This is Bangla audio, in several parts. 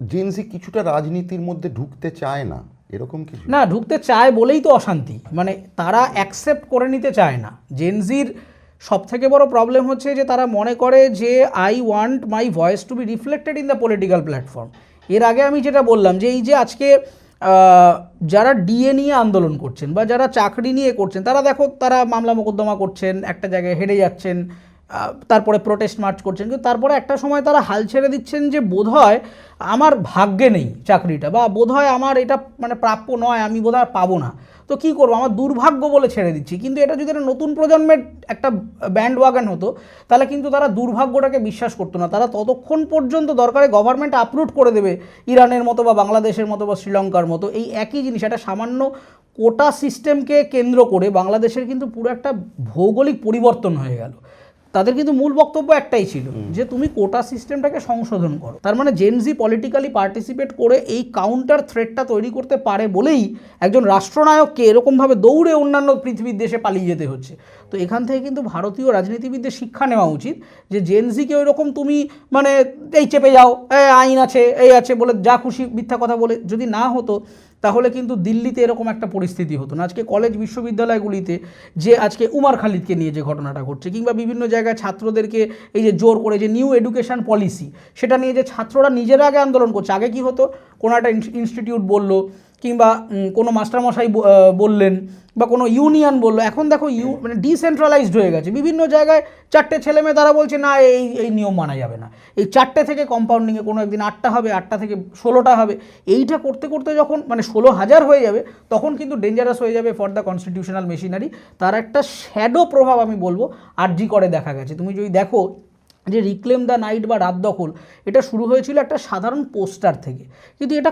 জেনজি কিছুটা রাজনীতির মধ্যে ঢুকতে চায় না, এরকম কিছু? না, ঢুকতে চায় বলেই তো অশান্তি, মানে তারা অ্যাকসেপ্ট করে নিতে চায় না। জেনজির সব থেকে বড় প্রবলেম হচ্ছে যে তারা মনে করে যে I want my voice to be reflected in the political platform. এর আগে আমি যেটা বললাম যে এই যে আজকে যারা ডিএ নিয়ে আন্দোলন করছেন বা যারা চাকরি নিয়ে করছেন, তারা দেখো তারা মামলা মোকদ্দমা করছেন, একটা জায়গায় হেরে যাচ্ছেন, তারপরে প্রোটেস্ট মার্চ করছেন, কিন্তু তারপরে একটা সময় তারা হাল ছেড়ে দিচ্ছেন যে বোধহয় আমার ভাগ্যে নেই চাকরিটা, বা বোধহয় আমার এটা মানে প্রাপ্য নয়, আমি বোধহয় পাবো না, তো কী করবো, আমার দুর্ভাগ্য বলে ছেড়ে দিচ্ছি। কিন্তু এটা যদি একটা নতুন প্রজন্মের একটা ব্যান্ড ওয়াগান হতো, তাহলে কিন্তু তারা দুর্ভাগ্যটাকে বিশ্বাস করতো না। তারা ততক্ষণ পর্যন্ত দরকারে গভর্নমেন্ট আপরুট করে দেবে, ইরানের মতো বা বাংলাদেশের মতো বা শ্রীলঙ্কার মতো। এই একই জিনিস, একটা সামান্য কোটা সিস্টেমকে কেন্দ্র করে বাংলাদেশের কিন্তু পুরো একটা ভৌগোলিক পরিবর্তন হয়ে গেল। তাদের কিন্তু মূল বক্তব্য একটাই ছিল যে তুমি কোটা সিস্টেমটাকে সংশোধন করো। তার মানে জেনজি পলিটিক্যালি পার্টিসিপেট করে এই কাউন্টার থ্রেটটা তৈরি করতে পারে বলেই একজন রাষ্ট্রনায়ককে এরকমভাবে দৌড়ে অন্যান্য পৃথিবীর দেশে পালিয়ে যেতে হচ্ছে। তো এখান থেকে কিন্তু ভারতীয় রাজনীতিবিদদের শিক্ষা নেওয়া উচিত যে জেনজিকে ওইরকম তুমি মানে এই চেপে যাও, আইন আছে এই আছে বলে যা খুশি মিথ্যা কথা বলে যদি না হতো, তাহলে কিন্তু দিল্লিতে এরকম একটা পরিস্থিতি হতো না। আজকে কলেজ বিশ্ববিদ্যালয়গুলিতে যে আজকে উমার খালিদকে নিয়ে যে ঘটনাটা ঘটছে, কিংবা বিভিন্ন জায়গায় ছাত্রদেরকে এই যে জোর করে যে নিউ এডুকেশন পলিসি, সেটা নিয়ে যে ছাত্ররা নিজেরা আগে আন্দোলন করছে। আগে কি হতো, কোনো একটা ইনস্টিটিউট বললো কিংবা কোনো মাস্টারমশাই বললেন বা কোনো ইউনিয়ন বললো, এখন দেখো মানে ডিসেন্ট্রালাইজড হয়ে গেছে। বিভিন্ন জায়গায় চারটে ছেলে মেয়ে তারা বলছে না এই নিয়ম মানা যাবে না, এই চারটে থেকে কম্পাউন্ডিংয়ে কোনো একদিন 8টা হবে, 8টা থেকে 16টা হবে। এইটা করতে করতে যখন মানে 16,000 হয়ে যাবে, তখন কিন্তু ডেঞ্জারাস হয়ে যাবে ফর দ্য কনস্টিটিউশনাল মেশিনারি। তার একটা শ্যাডো প্রভাব আমি বলবো আরজি করে দেখা গেছে। তুমি যদি দেখো যে রিক্লেম দ্য নাইট বা রাত দখল, এটা শুরু হয়েছিল একটা সাধারণ পোস্টার থেকে, কিন্তু এটা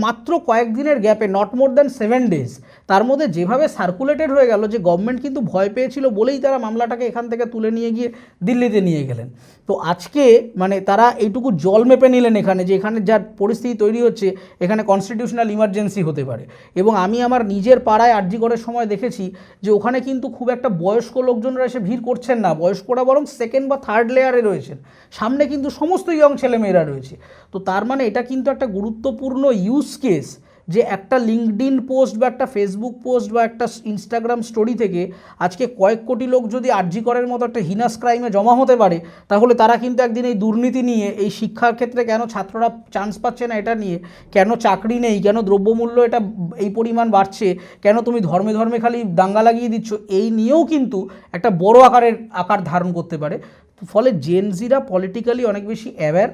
মাত্র কয়েকদিনের গ্যাপে, নট মোর দ্যান 7 days, তার মধ্যে যেভাবে সার্কুলেটেড হয়ে গেল যে গভর্নমেন্ট কিন্তু ভয় পেয়েছিল বলেই তারা মামলাটাকে এখান থেকে তুলে নিয়ে গিয়ে দিল্লিতে নিয়ে গেলেন। তো আজকে মানে তারা এইটুকু জল মেপে নিলেন এখানে, যে এখানে যা পরিস্থিতি তৈরি হচ্ছে এখানে কনস্টিটিউশনাল ইমার্জেন্সি হতে পারে। এবং আমি আমার নিজের পাড়ায় আরজি করের সময় দেখেছি যে ওখানে কিন্তু খুব একটা বয়স্ক লোকজনরা এসে ভিড় করছেন না, বয়স্করা বরং সেকেন্ড বা থার্ড লেয়ারে রয়েছেন, সামনে কিন্তু সমস্ত ইয়ং ছেলেমেয়েরা রয়েছে। তো তার মানে এটা কিন্তু একটা গুরুত্বপূর্ণ ইউজ কেস, যে একটা লিঙ্কডইন পোস্ট বা একটা ফেসবুক পোস্ট বা একটা ইনস্টাগ্রাম স্টোরি থেকে আজকে কয়েক কোটি লোক যদি আরজি করের মতো একটা হিনাস ক্রাইমে জমা হতে পারে, তাহলে তারা কিন্তু একদিন এই দুর্নীতি নিয়ে, এই শিক্ষার ক্ষেত্রে কেন ছাত্ররা চান্স পাচ্ছে না এটা নিয়ে, কেন চাকরি নেই, কেন দ্রব্যমূল্য এটা এই পরিমাণ বাড়ছে, কেন তুমি ধর্মে ধর্মে খালি দাঙ্গা লাগিয়ে দিচ্ছ, এই নিয়েও কিন্তু একটা বড় আকার ধারণ করতে পারে। ফলে জেনজিরা পলিটিক্যালি অনেক বেশি অ্যাওয়্যার।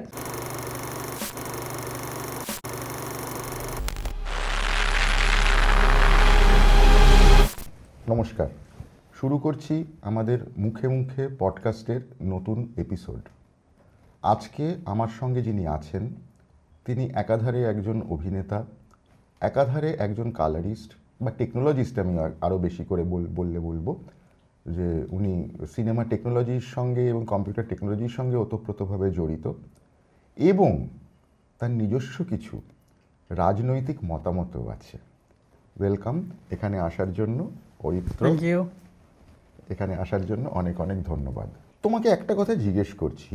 নমস্কার, শুরু করছি আমাদের মুখে মুখে পডকাস্টের নতুন এপিসোড। আজকে আমার সঙ্গে যিনি আছেন, তিনি একাধারে একজন অভিনেতা, একাধারে একজন কালারিস্ট বা টেকনোলজিস্ট। আমি আরও বেশি করে বলবো যে উনি সিনেমা টেকনোলজির সঙ্গে এবং কম্পিউটার টেকনোলজির সঙ্গে ওতপ্রোতভাবে জড়িত, এবং তার নিজস্ব কিছু রাজনৈতিক মতামতও আছে। ওয়েলকাম এখানে আসার জন্য অরিত্র। Thank you. এখানে আসার জন্য অনেক অনেক ধন্যবাদ। তোমাকে একটা কথা জিজ্ঞেস করছি।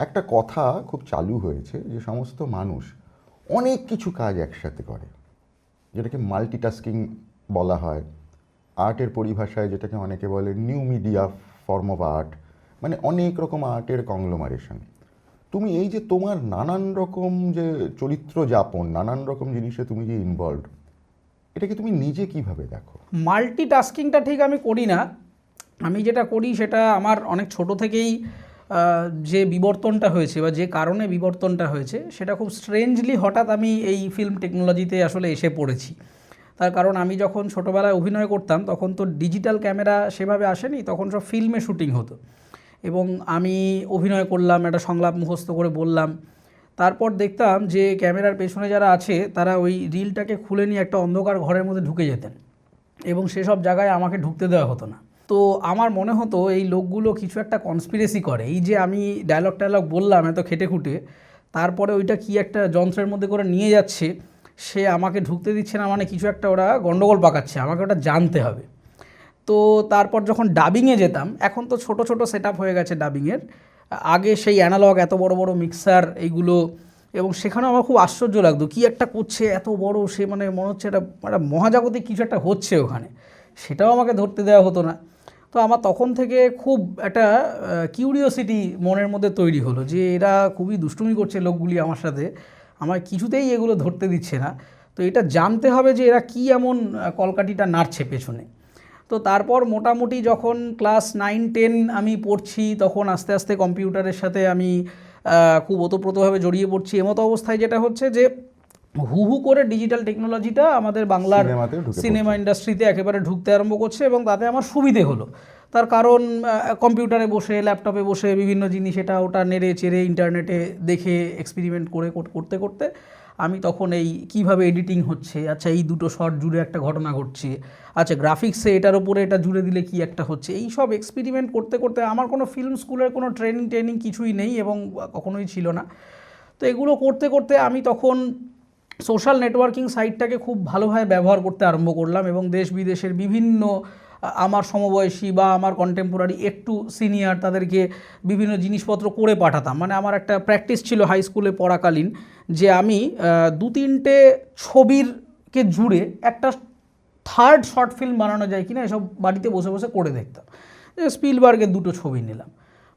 একটা কথা খুব চালু হয়েছে যে সমস্ত মানুষ অনেক কিছু কাজ একসাথে করে, যেটাকে মাল্টিটাস্কিং বলা হয়। আর্টের পরিভাষায় যেটাকে অনেকে বলে new media form of art, মানে অনেক রকম আর্টের কংগ্লোমারেশন। তুমি এই যে তোমার নানান রকম যে চরিত্র যাপন, নানান রকম জিনিসে তুমি যে ইনভলভ, এটাকে তুমি নিজে কিভাবে দেখো? মাল্টিটাস্কিংটা ঠিক আমি করি না। আমি যেটা করি সেটা আমার অনেক ছোট থেকেই যে বিবর্তনটা হয়েছে বা যে কারণে বিবর্তনটা হয়েছে, সেটা খুব স্ট্রেঞ্জলি হঠাৎ আমি এই ফিল্ম টেকনোলজিতে আসলে এসে পড়েছি। তার কারণ আমি যখন ছোটোবেলায় অভিনয় করতাম তখন তো ডিজিটাল ক্যামেরা সেভাবে আসেনি, তখন সব ফিল্মে শ্যুটিং হতো এবং আমি অভিনয় করলাম, একটা সংলাপ মুখস্থ করে বললাম, তারপর দেখতাম যে ক্যামেরার পেছনে যারা আছে তারা ওই রিলটাকে খুলে নিয়ে একটা অন্ধকার ঘরের মধ্যে ঢুকে যেতেন এবং সেসব জায়গায় আমাকে ঢুকতে দেওয়া হতো না। তো আমার মনে হতো এই লোকগুলো কিছু একটা কনস্পিরেসি করে, এই যে আমি ডায়লগ বললাম এত খেটে খুঁটে, তারপরে ওইটা কি একটা যন্ত্রের মধ্যে করে নিয়ে যাচ্ছে, সে আমাকে ঢুকতে দিচ্ছে না, মানে কিছু একটা ওরা গন্ডগোল পাকাচ্ছে, আমাকে ওটা জানতে হবে। তো তারপর যখন ডাবিংয়ে যেতাম, এখন তো ছোট ছোট সেট আপ হয়ে গেছে ডাবিংয়ের, আগে সেই অ্যানালগ এত বড় বড় মিক্সার এইগুলো এবং সেখানে আমার খুব আশ্চর্য লাগতো, কি একটা করছে এত বড় সে, মানে মনে হচ্ছে একটা একটা মহাজাগতিক কিছু একটা হচ্ছে ওখানে, সেটাও আমাকে ধরতে দেওয়া হতো না। তো আমার তখন থেকে খুব একটা কিউরিওসিটি মনের মধ্যে তৈরি হলো যে এরা খুবই দুষ্টুমি করছে লোকগুলি আমার সাথে, আমার কিছুতেই এগুলো ধরতে দিচ্ছে না। তো এটা জানতে হবে যে এরা কি এমন কলকাঠিটা নাড়ছে পেছনে। তো তারপর মোটামুটি যখন ক্লাস 9-10 আমি পড়ছি, তখন আস্তে আস্তে কম্পিউটারের সাথে আমি খুব ওতপ্রোতভাবে জড়িয়ে পড়ছি। এমতো অবস্থায় যেটা হচ্ছে যে হু হু করে ডিজিটাল টেকনোলজিটা আমাদের বাংলার সিনেমা ইন্ডাস্ট্রিতে একেবারে ঢুকতে আরম্ভ করছে, এবং তাতে আমার সুবিধে হলো। তার কারণ কম্পিউটারে বসে, ল্যাপটপে বসে বিভিন্ন জিনিস এটা ওটা নেড়ে চেড়ে ইন্টারনেটে দেখে এক্সপেরিমেন্ট করে করতে করতে আমি তখন এই কীভাবে এডিটিং হচ্ছে, আচ্ছা এই দুটো শট জুড়ে একটা ঘটনা ঘটছে, আচ্ছা গ্রাফিক্সে এটার উপরে এটা জুড়ে দিলে কি একটা হচ্ছে, এই সব এক্সপেরিমেন্ট করতে করতে, আমার কোনো ফিল্ম স্কুলের কোনো ট্রেনিং কিছুই নেই এবং কখনোই ছিল না। তো এগুলো করতে করতে আমি তখন সোশ্যাল নেটওয়ার্কিং সাইটটাকে খুব ভালোভাবে ব্যবহার করতে আরম্ভ করলাম, এবং দেশ বিদেশের বিভিন্ন আমার সমবয়সী বা আমার কন্টেম্পোরারি একটু সিনিয়র তাদেরকে বিভিন্ন জিনিসপত্র করে পাঠাতাম। মানে আমার একটা প্র্যাকটিস ছিল হাই স্কুলে পড়াকালীন, যে আমি 2-3টে ছবিরকে জুড়ে একটা থার্ড শর্ট ফিল্ম বানানো যায় কিনা এসব বাড়িতে বসে বসে করে দেখতাম। স্পিলবার্গের 2টো ছবি নিলাম,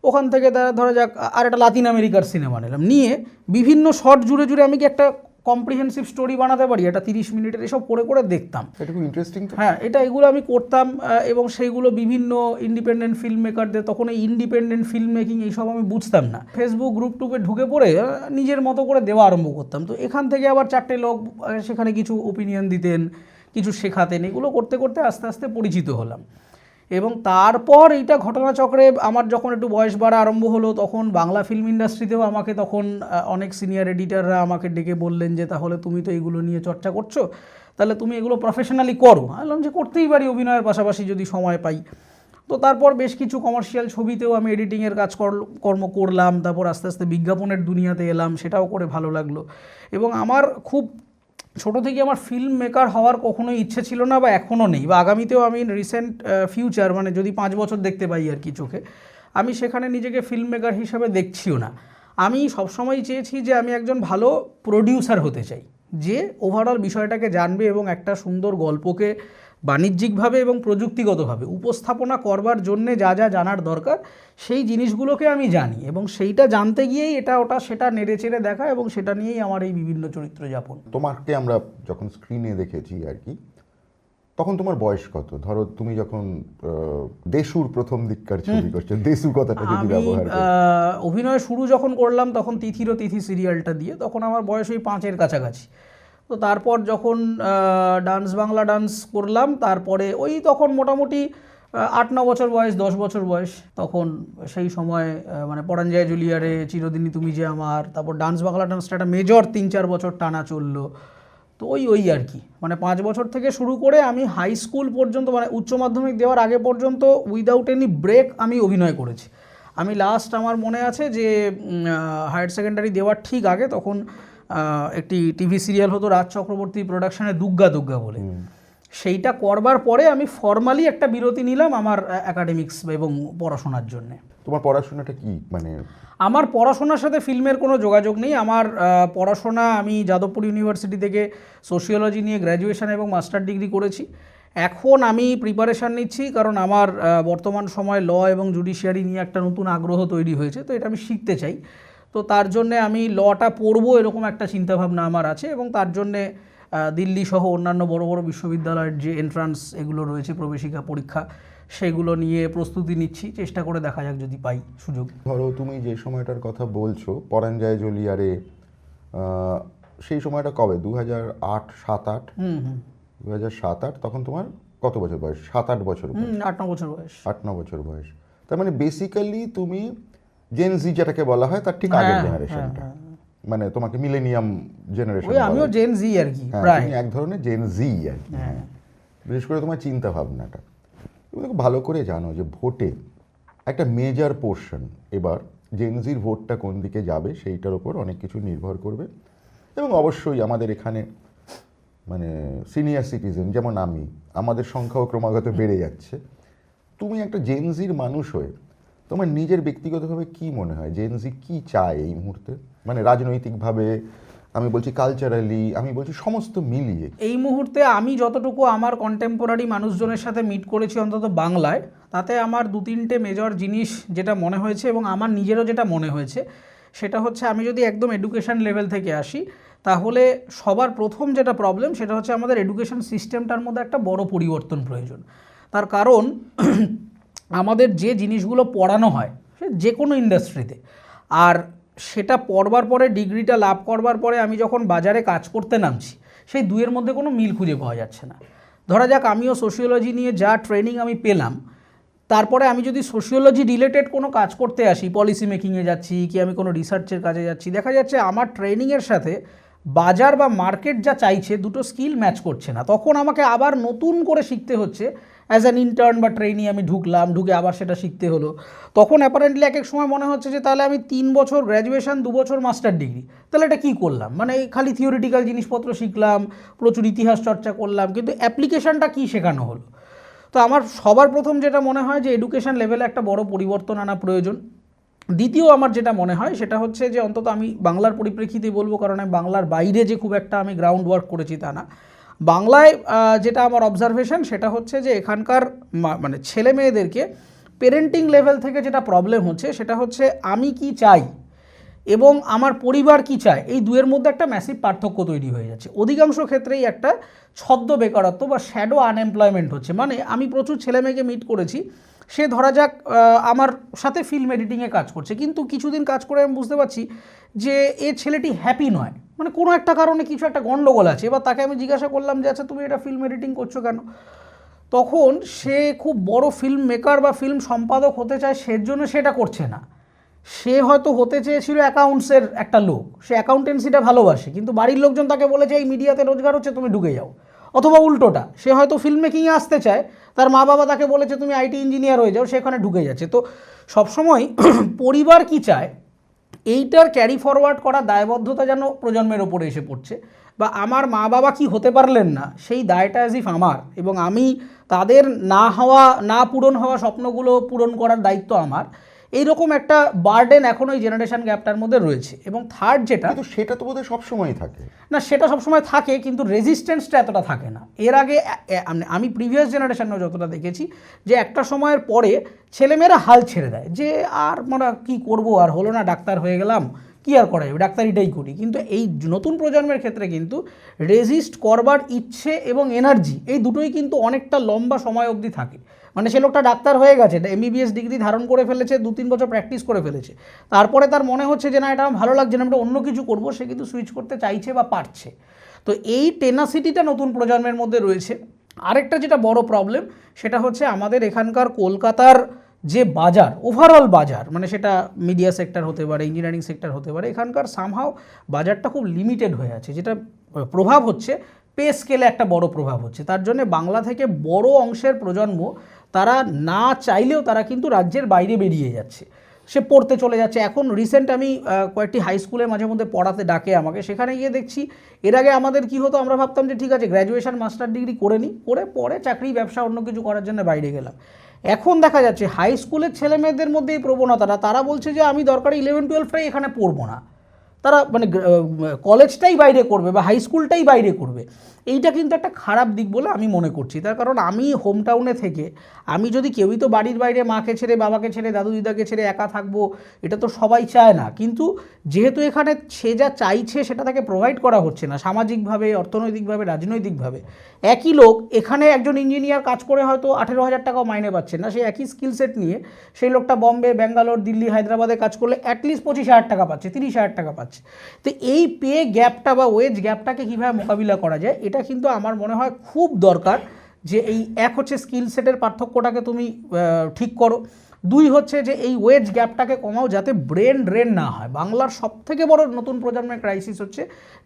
ওখান থেকে ধরা যাক আর একটা লাতিন আমেরিকার সিনেমা নিলাম, নিয়ে বিভিন্ন শর্ট জুড়ে জুড়ে আমি কি একটা কম্প্রিহেন্সিভ স্টোরি বানাতে পারি, এটা 30 মিনিটের, এসব করে করে দেখতাম। এটা খুব ইন্টারেস্টিং। হ্যাঁ, এগুলো আমি করতাম, এবং সেইগুলো বিভিন্ন ইন্ডিপেন্ডেন্ট ফিল্ম মেকারদের, তখন এই ইন্ডিপেন্ডেন্ট ফিল্ম মেকিং এইসব আমি বুঝতাম না, ফেসবুক গ্রুপ টুপে ঢুকে পড়ে নিজের মতো করে দেওয়া আরম্ভ করতাম। তো এখান থেকে আবার 4টে লোক সেখানে কিছু ওপিনিয়ন দিতেন, কিছু শেখাতেন, এগুলো করতে করতে আস্তে আস্তে পরিচিত হলাম। এবং তারপর এইটা ঘটনাচক্রে আমার যখন একটু বয়স বাড়া আরম্ভ হলো, তখন বাংলা ফিল্ম ইন্ডাস্ট্রিতেও আমাকে তখন অনেক সিনিয়র এডিটাররা আমাকে ডেকে বললেন যে তাহলে তুমি তো এইগুলো নিয়ে চর্চা করছো, তাহলে তুমি এগুলো প্রফেশনালি করো। আমি বললাম যে করতেই পারি অভিনয়ের পাশাপাশি যদি সময় পাই। তো তারপর বেশ কিছু কমার্শিয়াল ছবিতেও আমি এডিটিংয়ের কর্ম করলাম, তারপর আস্তে আস্তে বিজ্ঞাপনের দুনিয়াতে এলাম, সেটাও করে ভালো লাগলো। এবং আমার খুব ছোটো থেকে আমার ফিল্ম মেকার হওয়ার কখনোই ইচ্ছে ছিল না, বা এখনও নেই, বা আগামীতেও আমি রিসেন্ট ফিউচার, মানে যদি 5 বছর দেখতে পাই আর কি চোখে, আমি সেখানে নিজেকে ফিল্ম মেকার হিসাবে দেখছিও না। আমি সবসময় চেয়েছি যে আমি একজন ভালো প্রডিউসার হতে চাই, যে ওভারঅল বিষয়টাকে জানবে এবং একটা সুন্দর গল্পকে বাণিজ্যিকভাবে এবং প্রযুক্তিগতভাবে উপস্থাপনা করবার জন্যে যা যা জানার দরকার সেই জিনিসগুলোকে আমি জানি, এবং সেইটা জানতে গিয়েই এটা ওটা সেটা নেড়ে চেড়ে দেখা, এবং সেটা নিয়েই আমার এই বিভিন্ন চরিত্র যাপন। তোমাকে আমরা যখন স্ক্রিনে দেখেছি আর কি, তখন তোমার বয়স কত? ধরো তুমি যখন দেশুর প্রথম দিককার ছবি করছো, দেশু কথাটা যদি ব্যবহার করি, অভিনয় শুরু যখন করলাম তখন তিথিরও তিথি সিরিয়ালটা দিয়ে, তখন আমার বয়স ওই 5-এর কাছাকাছি। তো তারপর যখন ডান্স বাংলা ডান্স করলাম, তারপরে ওই তখন মোটামুটি 8-9 বছর বয়স, 10 বছর বয়স তখন। সেই সময় মানে পরাণ যায় জুলিয়ারে, চিরদিনই তুমি যে আমার, তারপর ডান্স বাংলা ডান্সটা একটা মেজর 3-4 বছর টানা চললো। তো ওই আর কি, মানে 5 বছর থেকে শুরু করে আমি হাই স্কুল পর্যন্ত, মানে উচ্চ মাধ্যমিক দেওয়ার আগে পর্যন্ত উইদাউট এনি ব্রেক আমি অভিনয় করেছি। আমি লাস্ট আমার মনে আছে যে হায়ার সেকেন্ডারি দেওয়ার ঠিক আগে তখন একটি টিভি সিরিয়াল হতো রাজ চক্রবর্তী প্রোডাকশনে, দুগ্গা দুগ্গা বলে, সেইটা করবার পরে আমি ফর্মালি একটা বিরতি নিলাম আমার একাডেমিক্স এবং পড়াশোনার জন্যে। তোমার পড়াশোনাটা কি, মানে? আমার পড়াশোনার সাথে ফিল্মের কোনো যোগাযোগ নেই। আমার পড়াশোনা, আমি যাদবপুর ইউনিভার্সিটি থেকে সোশিওলজি নিয়ে গ্র্যাজুয়েশন এবং মাস্টার ডিগ্রি করেছি। এখন আমি প্রিপারেশান নিচ্ছি, কারণ আমার বর্তমান সময় ল এবং জুডিশিয়ারি নিয়ে একটা নতুন আগ্রহ তৈরি হয়েছে, তো এটা আমি শিখতে চাই। তো তার জন্যে আমি লটা পড়বো এরকম একটা চিন্তাভাবনা আমার আছে, এবং তার জন্যে দিল্লি সহ অন্যান্য বড় বড় বিশ্ববিদ্যালয়ের যে এন্ট্রান্স এগুলো রয়েছে, প্রবেশিকা পরীক্ষা, সেগুলো নিয়ে প্রস্তুতি নিচ্ছি, চেষ্টা করে দেখা যাক যদি পাই সুযোগ। ধরো তুমি যে সময়টার কথা বলছো, পরাণ যায় জলিয়ারে, সেই সময়টা কবে? 2008-7-8? 2007-8, তখন তোমার কত বছর বয়স? 7-8 বছর? 8-9 বছর বয়স। 8-9 বছর বয়স। তার মানে বেসিক্যালি তুমি জেন জি যেটাকে বলা হয় তার ঠিক আগের জেনারেশনটা, মানে তোমাকে মিলেনিয়াম জেনারেশন। আমিও জেন জি আর কি, তুমি এক ধরনের জেন জি আর কি। বিশেষ করে তোমার চিন্তা ভাবনাটা তুমি খুব ভালো করে জানো যে ভোটে একটা মেজর পোর্শন এবার জেন জির ভোটটা কোন দিকে যাবে সেইটার ওপর অনেক কিছু নির্ভর করবে। এবং অবশ্যই আমাদের এখানে মানে সিনিয়র সিটিজেন যেমন আমি, আমাদের সংখ্যাও ক্রমাগত বেড়ে যাচ্ছে। তুমি একটা জেন জির মানুষ হয়ে তোমার নিজের ব্যক্তিগতভাবে কি মনে হয়, জেন জি কি চায় এই মুহূর্তে? মানে রাজনৈতিকভাবে, আমি বলছি কালচারালি, আমি বলছি সমস্ত মিলিয়ে। এই মুহূর্তে আমি যতটুকু আমার কন্টেম্পোরারি মানুষজনের সাথে মিট করেছি অন্তত বাংলায়, তাতে আমার 2-3টে মেজর জিনিস যেটা মনে হয়েছে এবং আমার নিজেরও যেটা মনে হয়েছে সেটা হচ্ছে, আমি যদি একদম এডুকেশন লেভেল থেকে আসি, তাহলে সবার প্রথম যেটা প্রবলেম সেটা হচ্ছে আমাদের এডুকেশন সিস্টেমটার মধ্যে একটা বড় পরিবর্তন প্রয়োজন। তার কারণ আমাদের যে জিনিসগুলো পড়ানো হয় সে যে কোনো ইন্ডাস্ট্রিতে, আর সেটা পড়বার পরে ডিগ্রিটা লাভ করবার পরে আমি যখন বাজারে কাজ করতে নামছি, সেই দুইয়ের মধ্যে কোনো মিল খুঁজে পাওয়া যাচ্ছে না। ধরা যাক আমিও সোশিওলজি নিয়ে যা ট্রেনিং আমি পেলাম, তারপরে আমি যদি সোশিওলজি রিলেটেড কোনো কাজ করতে আসি, পলিসি মেকিংয়ে যাচ্ছি কি আমি কোনো রিসার্চের কাজে যাচ্ছি, দেখা যাচ্ছে আমার ট্রেনিংয়ের সাথে বাজার বা মার্কেট যা চাইছে দুটো স্কিল ম্যাচ করছে না। তখন আমাকে আবার নতুন করে শিখতে হচ্ছে। অ্যাজ অ্যান ইন্টার্ন বা ট্রেনি আমি ঢুকে আবার সেটা শিখতে হলো। তখন অ্যাপারেন্টলি এক এক সময় মনে হচ্ছে যে তাহলে আমি 3 বছর গ্র্যাজুয়েশন, 2 বছর মাস্টার ডিগ্রি, তাহলে এটা কী করলাম? মানে খালি থিওরিটিক্যাল জিনিসপত্র শিখলাম, প্রচুর ইতিহাস চর্চা করলাম, কিন্তু অ্যাপ্লিকেশনটা কী শেখানো হলো? তো আমার সবার প্রথম যেটা মনে হয় যে এডুকেশন লেভেলে একটা বড় পরিবর্তন আনা প্রয়োজন। দ্বিতীয় আমার যেটা মনে হয় সেটা হচ্ছে যে, অন্তত আমি বাংলার পরিপ্রেক্ষিতে বলবো, কারণ আমি বাংলার বাইরে যে খুব একটা আমি গ্রাউন্ড ওয়ার্ক করেছি তা না, বাংলায় যেটা আমার অবজারভেশন সেটা হচ্ছে যে এখানকার মানে ছেলে মেয়েদেরকে পেরেন্টিং লেভেল থেকে যেটা প্রবলেম হচ্ছে সেটা হচ্ছে আমি কি চাই এবং আমার পরিবার কি চায়, এই দুয়ের মধ্যে একটা ম্যাসিভ পার্থক্য তৈরি হয়ে যাচ্ছে। অধিকাংশ ক্ষেত্রেই একটা ছদ্ম বেকারত্ব বা শ্যাডো আনএমপ্লয়মেন্ট হচ্ছে। মানে আমি প্রচুর ছেলেমেয়েকে মিট করেছি, সে ধরা যাক আমার সাথে ফিল্ম এডিটিংয়ে কাজ করছে, কিন্তু কিছুদিন কাজ করে আমি বুঝতে পারছি যে এ ছেলেটি হ্যাপি নয়, মানে কোনো একটা কারণে কিছু একটা গণ্ডগোল আছে। এবার তাকে আমি জিজ্ঞাসা করলাম যে আচ্ছা তুমি এটা ফিল্ম এডিটিং করছো কেন? তখন সে খুব বড় ফিল্ম মেকার বা ফিল্ম সম্পাদক হতে চায়, সেজন্য সেটা করছে না। সে হয়তো হতে চেয়েছিল অ্যাকাউন্টসের একটা লোক, সে অ্যাকাউন্টেন্সিটা ভালোবাসে, কিন্তু বাড়ির লোকজন তাকে বলেছে এই মিডিয়াতে রোজগার হচ্ছে তুমি ঢুকে যাও। অথবা উল্টোটা, সে হয়তো ফিল্ম মেকিংয়ে আসতে চায়, তার মা বাবা তাকে বলেছে তুমি আইটি ইঞ্জিনিয়ার হয়ে যাও, সেখানে ঢুকে যাচ্ছে। তো সবসময় পরিবার কি চায় এইটার ক্যারি ফরওয়ার্ড করা দায়বদ্ধতা যেন প্রজন্মের ওপরে এসে পড়ছে, বা আমার মা বাবা কি হতে পারলেন না সেই দায়টা অ্যাজ ইফ আমার, এবং আমি তাদের না পূরণ হওয়া স্বপ্নগুলো পূরণ করার দায়িত্ব আমার, এইরকম একটা বার্ডেন এখন ওই জেনারেশন গ্যাপটার মধ্যে রয়েছে। এবং থার্ড যেটা, কিন্তু সেটা তো বোধহয় সবসময়ই থাকে না সেটা সবসময় থাকে, কিন্তু রেজিস্ট্যান্সটা এতটা থাকে না। এর আগে আমি প্রিভিয়াস জেনারেশনেও যতটা দেখেছি যে একটা সময়ের পরে ছেলেমেয়েরা হাল ছেড়ে দেয়, যে আর মানে কী করবো, আর হলো না, ডাক্তার হয়ে গেলাম, কী আর করা যাবে, ডাক্তারিটাই করি। কিন্তু এই নতুন প্রজন্মের ক্ষেত্রে কিন্তু রেজিস্ট করবার ইচ্ছে এবং এনার্জি, এই দুটোই কিন্তু অনেকটা লম্বা সময় অবধি থাকে। মানে সে লোকটা ডাক্তার হয়ে গেছে, এমবিবিএস ডিগ্রি ধারণ করে ফেলেছে, 2-3 বছর প্র্যাকটিস করে ফেলেছে, তারপরে তার মনে হচ্ছে যে না এটা আমার ভালো লাগছে না, আমরা অন্য কিছু করবো, সে কিন্তু সুইচ করতে চাইছে বা পারছে। তো এই টেনাসিটিটা নতুন প্রজন্মের মধ্যে রয়েছে। আরেকটা যেটা বড় প্রবলেম সেটা হচ্ছে আমাদের এখানকার কলকাতার যে বাজার, ওভারঅল বাজার, মানে সেটা মিডিয়া সেক্টর হতে পারে, ইঞ্জিনিয়ারিং সেক্টর হতে পারে, এখানকার সামহাও বাজারটা খুব লিমিটেড হয়ে আছে, যেটা প্রভাব হচ্ছে পে স্কেলে একটা বড় প্রভাব হচ্ছে। তার জন্য বাংলা থেকে বড় অংশের প্রজন্ম তারা না চাইলেও তারা কিন্তু রাজ্যের বাইরে বেরিয়ে যাচ্ছে, সে পড়তে চলে যাচ্ছে। এখন রিসেন্ট আমি কয়েকটি হাই স্কুলে মাঝে মধ্যে পড়াতে ডাকে আমাকে, সেখানে গিয়ে দেখছি এর আগে আমাদের কি হতো, আমরা ভাবতাম যে ঠিক আছে গ্র্যাজুয়েশন মাস্টার ডিগ্রি করে নিই, করে পরে চাকরি ব্যবসা অন্য কিছু করার জন্য বাইরে গেলাম। এখন দেখা যাচ্ছে হাই স্কুলের ছেলেমেয়েদের মধ্যে এই প্রবণতাটা, তারা বলছে যে আমি দরকারি 11-12টাই এখানে পড়বো না, তারা মানে কলেজটাই বাইরে করবে বা হাই স্কুলটাই বাইরে করবে। এইটা কিন্তু একটা খারাপ দিক বলে আমি মনে করছি। তার কারণ আমি হোম টাউনে থেকে, আমি যদি কেউই তো বাড়ির বাইরে মাকে ছেড়ে, বাবাকে ছেড়ে, দাদু দিদাকে ছেড়ে একা থাকবো, এটা তো সবাই চায় না। কিন্তু যেহেতু এখানে সে যা চাইছে সেটা তাকে প্রোভাইড করা হচ্ছে না সামাজিকভাবে, অর্থনৈতিকভাবে, রাজনৈতিকভাবে, একই লোক এখানে একজন ইঞ্জিনিয়ার কাজ করে হয়তো 18,000 টাকাও মাইনে পাচ্ছে না, সেই একই স্কিল সেট নিয়ে সেই লোকটা বম্বে, ব্যাঙ্গালোর, দিল্লি, হায়দ্রাবাদে কাজ করলে অ্যাটলিস্ট 25,000 টাকা পাচ্ছে, 30,000 টাকা পাচ্ছে। তো এই পে গ্যাপটা বা ওয়েজ গ্যাপটাকে কীভাবে মোকাবিলা করা যায়, এটা কিন্তু আমার মনে হয় খুব দরকার। যে এই এক হচ্ছে স্কিল সেটের পার্থক্যটাকে তুমি ঠিক করো, 2 হচ্ছে যে এই ওয়েজ গ্যাপটাকে কমাও যাতে ব্রেন ড্রেন না হয়। বাংলার সবথেকে বড় নতুন প্রজন্মের ক্রাইসিস হচ্ছে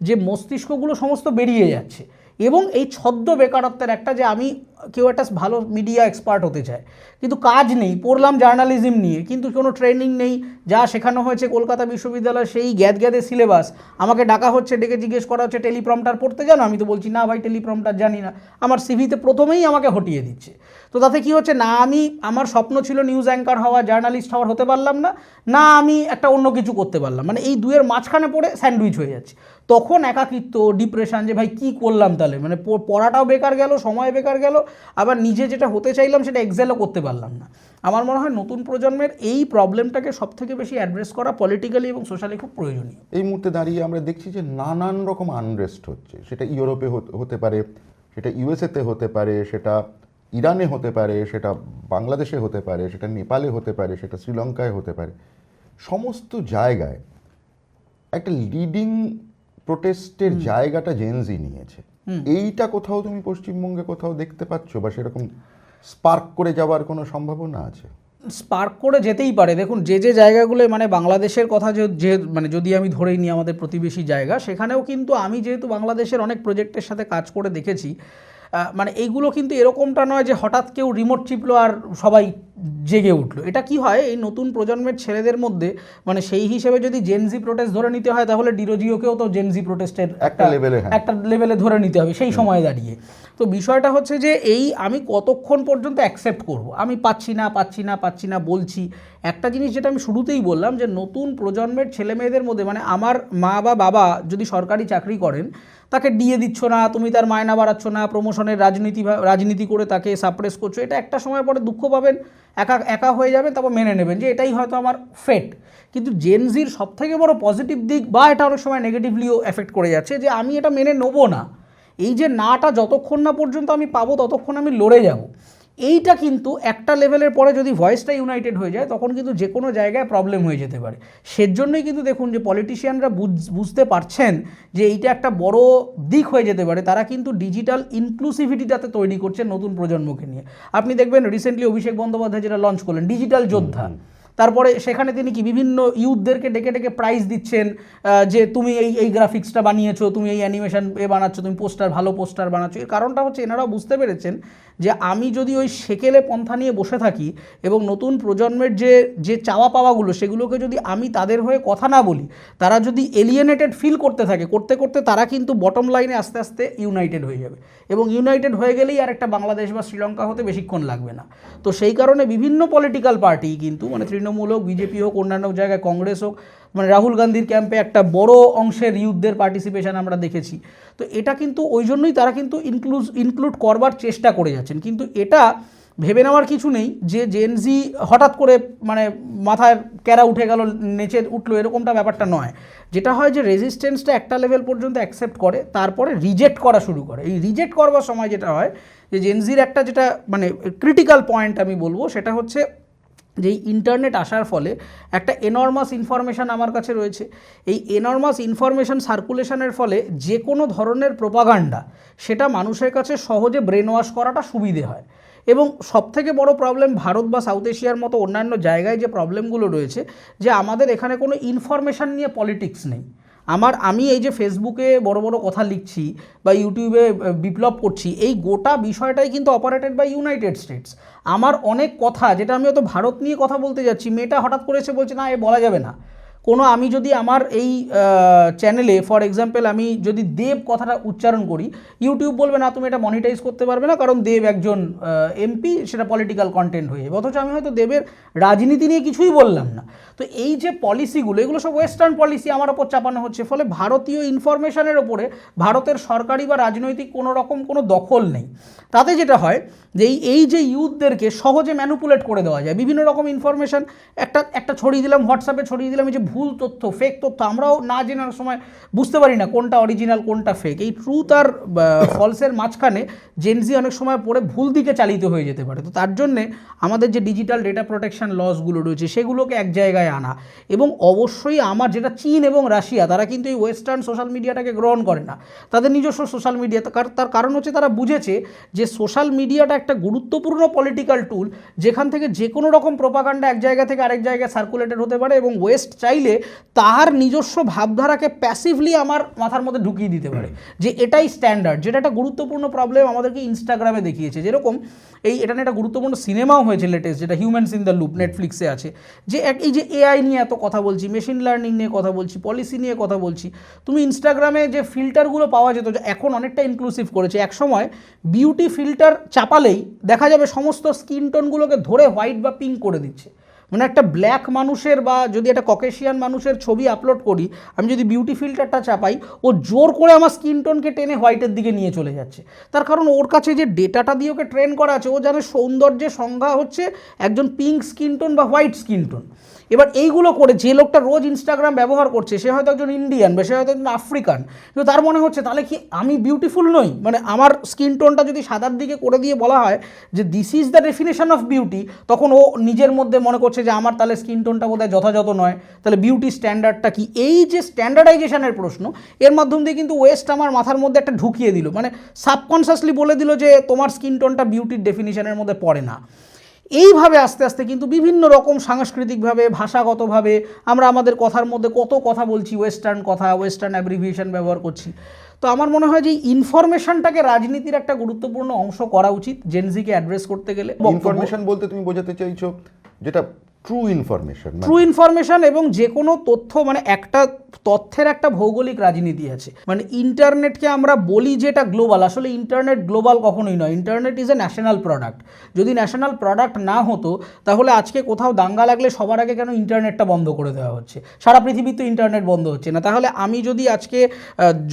যে মস্তিষ্কগুলো সমস্ত বেরিয়ে যাচ্ছে, এবং এই ছদ্ম বেকারত্বের একটা, যে আমি কেউ একটা ভালো মিডিয়া এক্সপার্ট হতে চায়, কিন্তু কাজ নেই, পড়লাম জার্নালিজম নিয়ে কিন্তু কোনো ট্রেনিং নেই, যা শেখানো হয়েছে কলকাতা বিশ্ববিদ্যালয় সেই গ্যাদে সিলেবাস, আমাকে ডাকা হচ্ছে, ডেকে জিজ্ঞেস করা হচ্ছে টেলিপ্রম্পটার পড়তে জানো, আমি তো বলছি না ভাই টেলিপ্রম্পটার জানি না, আমার সিভিতে প্রথমেই আমাকে হটিয়ে দিচ্ছে। তো তাতে কি হচ্ছে, না আমি আমার স্বপ্ন ছিল নিউজ অ্যাঙ্কার হওয়া, জার্নালিস্ট হওয়ার, হতে পারলাম না, না আমি একটা অন্য কিছু করতে পারলাম, মানে এই দুয়ের মাঝখানে পড়ে স্যান্ডউইচ হয়ে যাচ্ছে। তখন একাকিত্ব, ডিপ্রেশন, যে ভাই কি করলাম তাহলে, মানে পড়াটাও বেকার গেল, সময় বেকার গেল, আবার নিজে যেটা হতে চাইলাম সেটা এক্সেলও করতে পারলাম না। আমার মনে হয় নতুন প্রজন্মের এই প্রবলেমটাকে সবথেকে বেশি অ্যাড্রেস করা পলিটিক্যালি এবং সোশ্যালি খুব প্রয়োজনীয়। এই মুহূর্তে দাঁড়িয়ে আমরা দেখছি যে নানান রকম আনরেস্ট হচ্ছে, সেটা ইউরোপে হতে পারে, সেটা ইউএসএতে হতে পারে, সেটা ইরানে হতে পারে, সেটা বাংলাদেশে হতে পারে, সেটা নেপালে হতে পারে, সেটা শ্রীলঙ্কায় হতে পারে। সমস্ত জায়গায় একটা লিডিং প্রোটেস্টের জায়গাটা জেনজি নিয়েছে। এইটা কোথাও তুমি পশ্চিমবঙ্গে কোথাও দেখতে পাচ্ছ, বা সেরকম স্পার্ক করে যাওয়ার কোনো সম্ভাবনা আছে? স্পার্ক করে যেতেই পারে। দেখুন যে জায়গাগুলো, মানে বাংলাদেশের কথা যে মানে যদি আমি ধরেই নিই আমাদের প্রতিবেশী জায়গা, সেখানেও কিন্তু আমি যেহেতু বাংলাদেশের অনেক প্রজেক্টের সাথে কাজ করে দেখেছি, মানে এইগুলো কিন্তু এরকমটা নয় যে হঠাৎ কেউ রিমোট চিপলো আর সবাই জেগে উঠলো। এটা কি হয়, এই নতুন প্রজন্মের ছেলেদের মধ্যে, মানে সেই হিসেবে যদি জেনজি প্রোটেস্ট ধরে নিতে হয় তাহলে ডিরোজিওকেও তো জেনজি প্রোটেস্টের একটা লেভেলে ধরে নিতে হবে সেই সময়ে দাঁড়িয়ে। তো বিষয়টা হচ্ছে যে এই আমি কতক্ষণ পর্যন্ত অ্যাকসেপ্ট করব, আমি পাচ্ছি না বলছি। একটা জিনিস যেটা আমি শুরুতেই বললাম, যে নতুন প্রজন্মের ছেলে মেয়েদের মধ্যে, মানে আমার মা বা বাবা যদি সরকারি চাকরি করেন, তাকে দিয়ে দিচ্ছ না, তুমি তার মায়না বাড়াচ্ছ না, প্রমোশনের রাজনীতি করে তাকে সাপ্রেস করছো, এটা একটা সময় পরে দুঃখ পাবেন, একা হয়ে যাবেন, তারপর মেনে নেবেন যে এটাই হয়তো আমার ফেট। কিন্তু জেনজির সবথেকে বড় পজিটিভ দিক, বা এটা অনেক সময় নেগেটিভলিও এফেক্ট করে যাচ্ছে, যে আমি এটা মেনে নেবো না, এই যে নাটা যতক্ষণ না পর্যন্ত আমি পাবো ততক্ষণ আমি লড়ে যাব। এইটা কিন্তু একটা লেভেলের পরে যদি ভয়েসটা ইউনাইটেড হয়ে যায়, তখন কিন্তু যে কোনো জায়গায় প্রবলেম হয়ে যেতে পারে। সেজন্যই কিন্তু দেখুন যে পলিটিশিয়ানরা বুঝতে পারছেন যে এইটা একটা বড় দিক হয়ে যেতে পারে, তারা কিন্তু ডিজিটাল ইনক্লুসিভিটিটাতে তৈরি করছে নতুন প্রজন্মকে নিয়ে। আপনি দেখবেন রিসেন্টলি অভিষেক বন্দ্যোপাধ্যায় যেটা লঞ্চ করলেন ডিজিটাল যোদ্ধা, তারপরে সেখানে তিনি কি বিভিন্ন ইউথদেরকে ডেকে ডেকে প্রাইজ দিচ্ছেন, যে তুমি এই গ্রাফিক্সটা বানিয়েছো, তুমি এই অ্যানিমেশন বানাচ্ছো, তুমি ভালো পোস্টার বানাচ্ছো। এর কারণটা হচ্ছে এনারাও বুঝতে পেরেছেন যে আমি যদি ওই সেকেলে পন্থা নিয়ে বসে থাকি এবং নতুন প্রজন্মের যে চাওয়া পাওয়াগুলো সেগুলোকে যদি আমি তাদের হয়ে কথা না বলি, তারা যদি এলিয়েনেটেড ফিল করতে থাকে, করতে করতে তারা কিন্তু বটম লাইনে আস্তে আস্তে ইউনাইটেড হয়ে যাবে, এবং ইউনাইটেড হয়ে গেলেই আর একটা বাংলাদেশ বা শ্রীলঙ্কা হতে বেশিক্ষণ লাগবে না। তো সেই কারণে বিভিন্ন পলিটিক্যাল পার্টি কিন্তু, মানে তৃণমূল হোক, বিজেপি হোক, অন্যান্য জায়গায় কংগ্রেস হোক, মানে রাহুল গান্ধীর ক্যাম্পে একটা বড় অংশের ইউথদের পার্টিসিপেশন আমরা দেখেছি। তো এটা কিন্তু ওই জন্যই তারা কিন্তু ইনক্লুড করবার চেষ্টা করে যাচ্ছেন। কিন্তু এটা ভেবে নেওয়ার কিছু নেই যে জেনজি হঠাৎ করে মানে মাথায় ক্যারা উঠে গেল, নেচে উঠলো, এরকমটা ব্যাপারটা নয়। যেটা হয় যে রেজিস্ট্যান্সটা একটা লেভেল পর্যন্ত অ্যাকসেপ্ট করে, তারপরে রিজেক্ট করা শুরু করে। এই রিজেক্ট করবার সময় যেটা হয় যে জেনজির একটা যেটা মানে ক্রিটিক্যাল পয়েন্ট আমি বলবো, সেটা হচ্ছে যে ইন্টারনেট আসার ফলে একটা এনর্মাস ইনফরমেশান আমার কাছে রয়েছে। এই এনর্মাস ইনফরমেশান সার্কুলেশনের ফলে যে কোনো ধরনের প্রোপাগান্ডা সেটা মানুষের কাছে সহজে ব্রেন ওয়াশ করাটা সুবিধে হয়। এবং সবথেকে বড় প্রবলেম ভারত বা সাউথ এশিয়ার মতো অন্যান্য জায়গায় যে প্রবলেমগুলো রয়েছে, যে আমাদের এখানে কোনো ইনফরমেশান নিয়ে পলিটিক্স নেই। আমি এই যে ফেসবুকে বড় বড় কথা লিখছি বা ইউটিউবে বিপ্লব করছি, এই গোটা বিষয়টাই কিন্তু অপারেটেড বাই ইউনাইটেড স্টেটস। আমার অনেক কথা যেটা আমি হয়তো ভারত নিয়ে কথা বলতে যাচ্ছি, মেয়েটা হঠাৎ করে এসে বলছে না এ বলা যাবে না। আমি যদি আমার এই চ্যানেলে ফর এক্সাম্পল আমি যদি দেব কথাটা উচ্চারণ করি, ইউটিউব বলবে না তুমি এটা মনিটাইজ করতে পারবে না, কারণ দেব একজন এমপি, সেটা পলিটিক্যাল কন্টেন্ট হয়ে যাবে। অথচ আমি হয়তো দেবের রাজনীতি নিয়ে কিছুই বললাম না। তো এই যে পলিসিগুলো, এগুলো সব ওয়েস্টার্ন পলিসি আমার ওপর চাপানো হচ্ছে, ফলে ভারতীয় ইনফরমেশনের ওপরে ভারতের সরকারি বা রাজনৈতিক কোনো রকম কোনো দখল নেই। তাতে যেটা হয় যে এই যে ইউথদেরকে সহজে ম্যানুপুলেট করে দেওয়া যায়, বিভিন্ন রকম ইনফরমেশান একটা ছড়িয়ে দিলাম, হোয়াটসঅ্যাপে ছড়িয়ে দিলাম, এই যে ভুল তথ্য, ফেক তথ্য, আমরাও না জেনার সময় বুঝতে পারি না কোনটা অরিজিনাল কোনটা ফেক। এই ট্রুথ আর ফলসের মাঝখানে জেনজি অনেক সময় পড়ে ভুল দিকে চালিত হয়ে যেতে পারে। তো তার জন্যে আমাদের যে ডিজিটাল ডেটা প্রোটেকশন লসগুলো রয়েছে সেগুলোকে এক জায়গায় আনা, এবং অবশ্যই আমার যেটা চীন এবং রাশিয়া, তারা কিন্তু এই ওয়েস্টার্ন সোশ্যাল মিডিয়াটাকে গ্রহণ করে না, তাদের নিজস্ব সোশ্যাল মিডিয়া। তার কারণ হচ্ছে তারা বুঝেছে যে সোশ্যাল মিডিয়াটা একটা গুরুত্বপূর্ণ পলিটিক্যাল টুল, যেখান থেকে যে কোনো রকম প্রোপাগান্ডা এক জায়গা থেকে আরেক জায়গায় সার্কুলেটেড হতে পারে, এবং ওয়েস্ট চাইলে চাইলে তার নিজস্ব ভাবধারাকে প্যাসিভলি আমার মাথার মধ্যে ঢুকিয়ে দিতে পারে যে এটাই স্ট্যান্ডার্ড, যেটা একটা গুরুত্বপূর্ণ প্রবলেম আমাদেরকে ইনস্টাগ্রামে দেখিয়েছে। যেরকম এটা নিয়ে একটা গুরুত্বপূর্ণ সিনেমাও হয়েছে লেটেস্ট, যেটা হিউম্যানস ইন দ্য লুপ, নেটফ্লিক্সে আছে, যে এই যে এআই নিয়ে এত কথা বলছি, মেশিন লার্নিং নিয়ে কথা বলছি, পলিসি নিয়ে কথা বলছি, তুমি ইনস্টাগ্রামে যে ফিল্টারগুলো পাওয়া যেত, এখন অনেকটা ইনক্লুসিভ করেছে। একসময় বিউটি ফিল্টার চাপালেই দেখা যাবে সমস্ত স্কিন টোনগুলোকে ধরে হোয়াইট বা পিঙ্ক করে দিচ্ছে। মানে একটা ব্ল্যাক মানুষের বা যদি একটা ককেশিয়ান মানুষের ছবি আপলোড করি, আমি যদি বিউটি ফিল্টারটা চাপাই, ও জোর করে আমার স্কিন টোনকে টেনে হোয়াইটের দিকে নিয়ে চলে যাচ্ছে। তার কারণ ওর কাছে যে ডেটাটা দিয়ে ওকে ট্রেন করা আছে, ও জানে সৌন্দর্যের সংজ্ঞা হচ্ছে একজন পিঙ্ক স্কিন টোন বা হোয়াইট স্কিন টোন। এবার এইগুলো করে যে লোকটা রোজ ইনস্টাগ্রাম ব্যবহার করছে, সে হয়তো একজন ইন্ডিয়ান বা সে হয়তো একজন আফ্রিকান, কিন্তু তার মনে হচ্ছে তাহলে কি আমি বিউটিফুল নই? মানে আমার স্কিন টোনটা যদি সাদার দিকে করে দিয়ে বলা হয় যে this is the definition of beauty, তখন ও নিজের মধ্যে মনে করছে যে আমার তাহলে স্কিন টোনটা বোধহয় যথাযথ নয়, তাহলে বিউটি স্ট্যান্ডার্ডটা কি? এই যে স্ট্যান্ডার্ডাইজেশনের প্রশ্ন, এর মাধ্যম দিয়ে কিন্তু ওয়েস্ট আমার মাথার মধ্যে একটা ঢুকিয়ে দিল, মানে সাবকনসিয়াসলি বলে দিল যে তোমার স্কিন টোনটা বিউটির ডেফিনিশনের মধ্যে পড়ে না। এইভাবে আস্তে আস্তে কিন্তু বিভিন্ন রকম সাংস্কৃতিকভাবে, ভাষাগতভাবে আমরা আমাদের কথার মধ্যে কত কথা বলছি, ওয়েস্টার্ন কথা, ওয়েস্টার্ন অ্যাব্রিভিয়েশন ব্যবহার করছি। তো আমার মনে হয় যে ইনফরমেশনটাকে রাজনীতির একটা গুরুত্বপূর্ণ অংশ করা উচিত জেনজিকে অ্যাড্রেস করতে গেলে। ইনফরমেশন বলতে তুমি বোঝাতে চাইছো যেটা ট্রু ইনফরমেশন? ট্রু ইনফরমেশন এবং যে কোনো তথ্য, মানে একটা তথ্যের একটা ভৌগোলিক রাজনীতি আছে। মানে ইন্টারনেটকে আমরা বলি যে এটা গ্লোবাল, আসলে ইন্টারনেট গ্লোবাল কখনোই নয়। Internet is a national product. যদি ন্যাশনাল প্রোডাক্ট না হতো, তাহলে আজকে কোথাও দাঙ্গা লাগলে সবার আগে কেন ইন্টারনেটটা বন্ধ করে দেওয়া হচ্ছে? সারা পৃথিবীতে ইন্টারনেট বন্ধ হচ্ছে না। তাহলে আমি যদি আজকে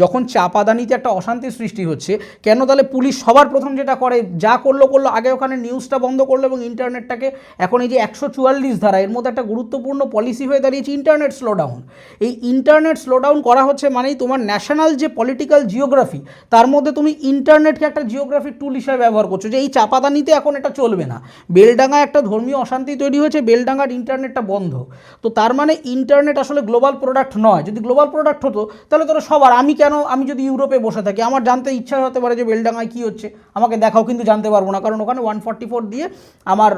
যখন চাপাদানিতে একটা অশান্তি সৃষ্টি হচ্ছে, কেন তাহলে পুলিশ সবার প্রথম যেটা করে, যা করলো আগে ওখানে নিউজটা বন্ধ করলো এবং ইন্টারনেটটাকে, এখন এই যে 144 ধারা, এর মধ্যে একটা গুরুত্বপূর্ণ পলিসি হয়ে দাঁড়িয়েছে ইন্টারনেট স্লোডাউন। এই ইন্টারনেট স্লোডাউন করা হচ্ছে মানেই তোমার ন্যাশনাল যে পলিটিক্যাল জিওগ্রাফি, তার মধ্যে তুমি ইন্টারনেটকে একটা জিওগ্রাফিক টুল হিসেবে ব্যবহার করছো, যে এই চাপাদানিতে এখন এটা চলবে না। বেলডাঙ্গায় একটা ধর্মীয় অশান্তি তৈরি হয়েছে, বেলডাঙ্গার ইন্টারনেটটা বন্ধ। তো তার মানে ইন্টারনেট আসলে গ্লোবাল প্রোডাক্ট নয়। যদি গ্লোবাল প্রোডাক্ট হতো, তাহলে তোরা সবার, আমি যদি ইউরোপে বসে থাকি, আমার জানতে ইচ্ছা হতে পারে যে বেলডাঙ্গায় কী হচ্ছে, আমাকে দেখাও, কিন্তু জানতে পারবো না, কারণ ওখানে 144 দিয়ে আমার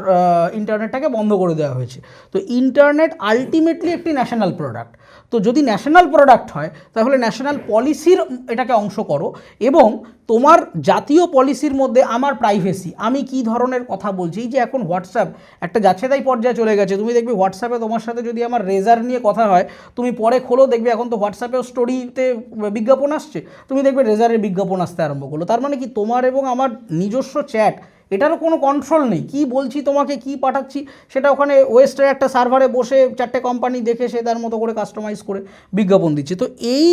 ইন্টারনেটটাকে বন্ধ করে দেওয়া হয়েছে। তো ইন্টারনেট আলটিমেটলি একটি ন্যাশনাল প্রোডাক্ট। তো যদি ন্যাশনাল প্রোডাক্ট হয়, তাহলে ন্যাশনাল পলিসির এটাকে অংশ করো, এবং তোমার জাতীয় পলিসির মধ্যে আমার প্রাইভেসি, আমি কি ধরনের কথা বলছি। এই যে এখন হোয়াটসঅ্যাপ একটা যাচ্ছেতাই পর্যায়ে চলে গেছে, তুমি দেখবে হোয়াটসঅ্যাপে তোমার সাথে যদি আমার রেজার নিয়ে কথা হয়, তুমি পরে খোলো দেখবে এখন তো হোয়াটসঅ্যাপেও স্টোরিতে বিজ্ঞাপন আসছে, তুমি দেখবে রেজারের বিজ্ঞাপন আসতে আরম্ভ করলো। তার মানে কি, তোমার এবং আমার নিজস্ব চ্যাট, এটারও কোনো কন্ট্রোল নেই। কি বলছি তোমাকে, কি পাঠাচ্ছি, সেটা ওখানে ওয়েস্টের একটা সার্ভারে বসে 4টে কোম্পানি দেখে সে তার মতো করে কাস্টমাইজ করে বিজ্ঞাপন দিচ্ছে। তো এই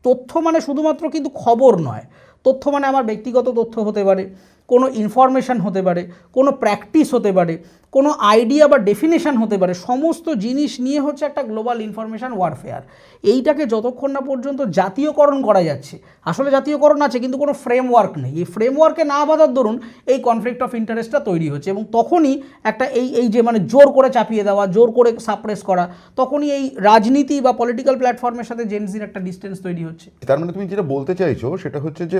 তথ্য মানে শুধুমাত্র কিন্তু খবর নয়, তথ্য মানে আমার ব্যক্তিগত তথ্য হতে পারে, কোনো ইনফরমেশান হতে পারে, কোনো প্র্যাকটিস হতে পারে, কোনো আইডিয়া বা ডেফিনেশান হতে পারে। সমস্ত জিনিস নিয়ে হচ্ছে একটা গ্লোবাল ইনফরমেশান ওয়ারফেয়ার। এইটাকে যতক্ষণ না পর্যন্ত জাতীয়করণ করা যাচ্ছে, আসলে জাতীয়করণ আছে কিন্তু কোনো ফ্রেমওয়ার্ক নেই, এই ফ্রেমওয়ার্কে না বাঁধার দরুন এই কনফ্লিক্ট অফ ইন্টারেস্টটা তৈরি হচ্ছে, এবং তখনই একটা এই যে মানে জোর করে চাপিয়ে দেওয়া, জোর করে সাপ্রেস করা, তখনই এই রাজনীতি বা পলিটিক্যাল প্ল্যাটফর্মের সাথে জেনজির একটা ডিস্টেন্স তৈরি হচ্ছে। তার মানে তুমি যেটা বলতে চাইছো সেটা হচ্ছে যে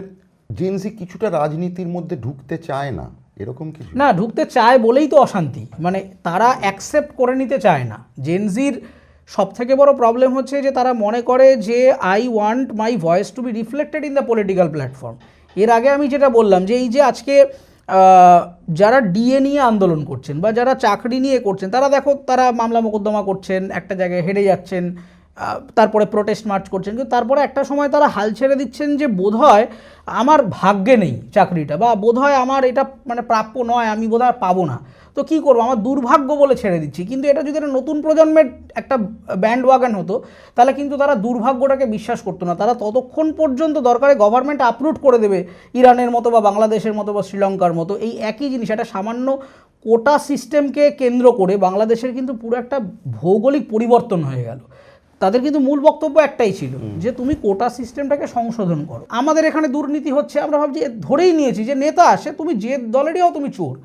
জেনজি কিছুটা রাজনীতির মধ্যে ঢুকতে চায় না, এরকম কিছু? না, ঢুকতে চায় বলেই তো অশান্তি। মানে তারা অ্যাকসেপ্ট করে নিতে চায় না। জেনজির সবথেকে বড় প্রবলেম হচ্ছে যে তারা মনে করে যে I want my voice to be reflected in the political platform. এর আগে আমি যেটা বললাম যে এই যে আজকে যারা ডিএ নিয়ে আন্দোলন করছেন বা যারা চাকরি নিয়ে করছেন, তারা দেখো তারা মামলা মোকদ্দমা করছেন, একটা জায়গায় হেরে যাচ্ছেন, তারপরে প্রোটেস্ট মার্চ করছেন, কিন্তু তারপরে একটা সময় তারা হাল ছেড়ে দিচ্ছেন যে বোধহয় আমার ভাগ্যে নেই চাকরিটা, বা বোধহয় আমার এটা মানে প্রাপ্য নয়, আমি বোধহয় পাবো না, তো কী করবো, আমার দুর্ভাগ্য বলে ছেড়ে দিচ্ছি। কিন্তু এটা যদি একটা নতুন প্রজন্মের একটা ব্যান্ড ওয়াগান হতো, তাহলে কিন্তু তারা দুর্ভাগ্যটাকে বিশ্বাস করতো না। তারা ততক্ষণ পর্যন্ত দরকারে গভর্নমেন্ট আপরুট করে দেবে, ইরানের মতো বা বাংলাদেশের মতো বা শ্রীলঙ্কার মতো। এই একই জিনিস, একটা সামান্য কোটা সিস্টেমকে কেন্দ্র করে বাংলাদেশের কিন্তু পুরো একটা ভৌগোলিক পরিবর্তন হয়ে গেল। তাদের কিন্তু মূল বক্তব্য একটাই ছিল যে তুমি কোটা সিস্টেমটাকে সংশোধন করো। আমাদের এখানে দুর্নীতি হচ্ছে, আমরা ভাবছি ধরেই নিয়েছি যে নেতা আসে, তুমি যে দলেরই হও তুমি চোর।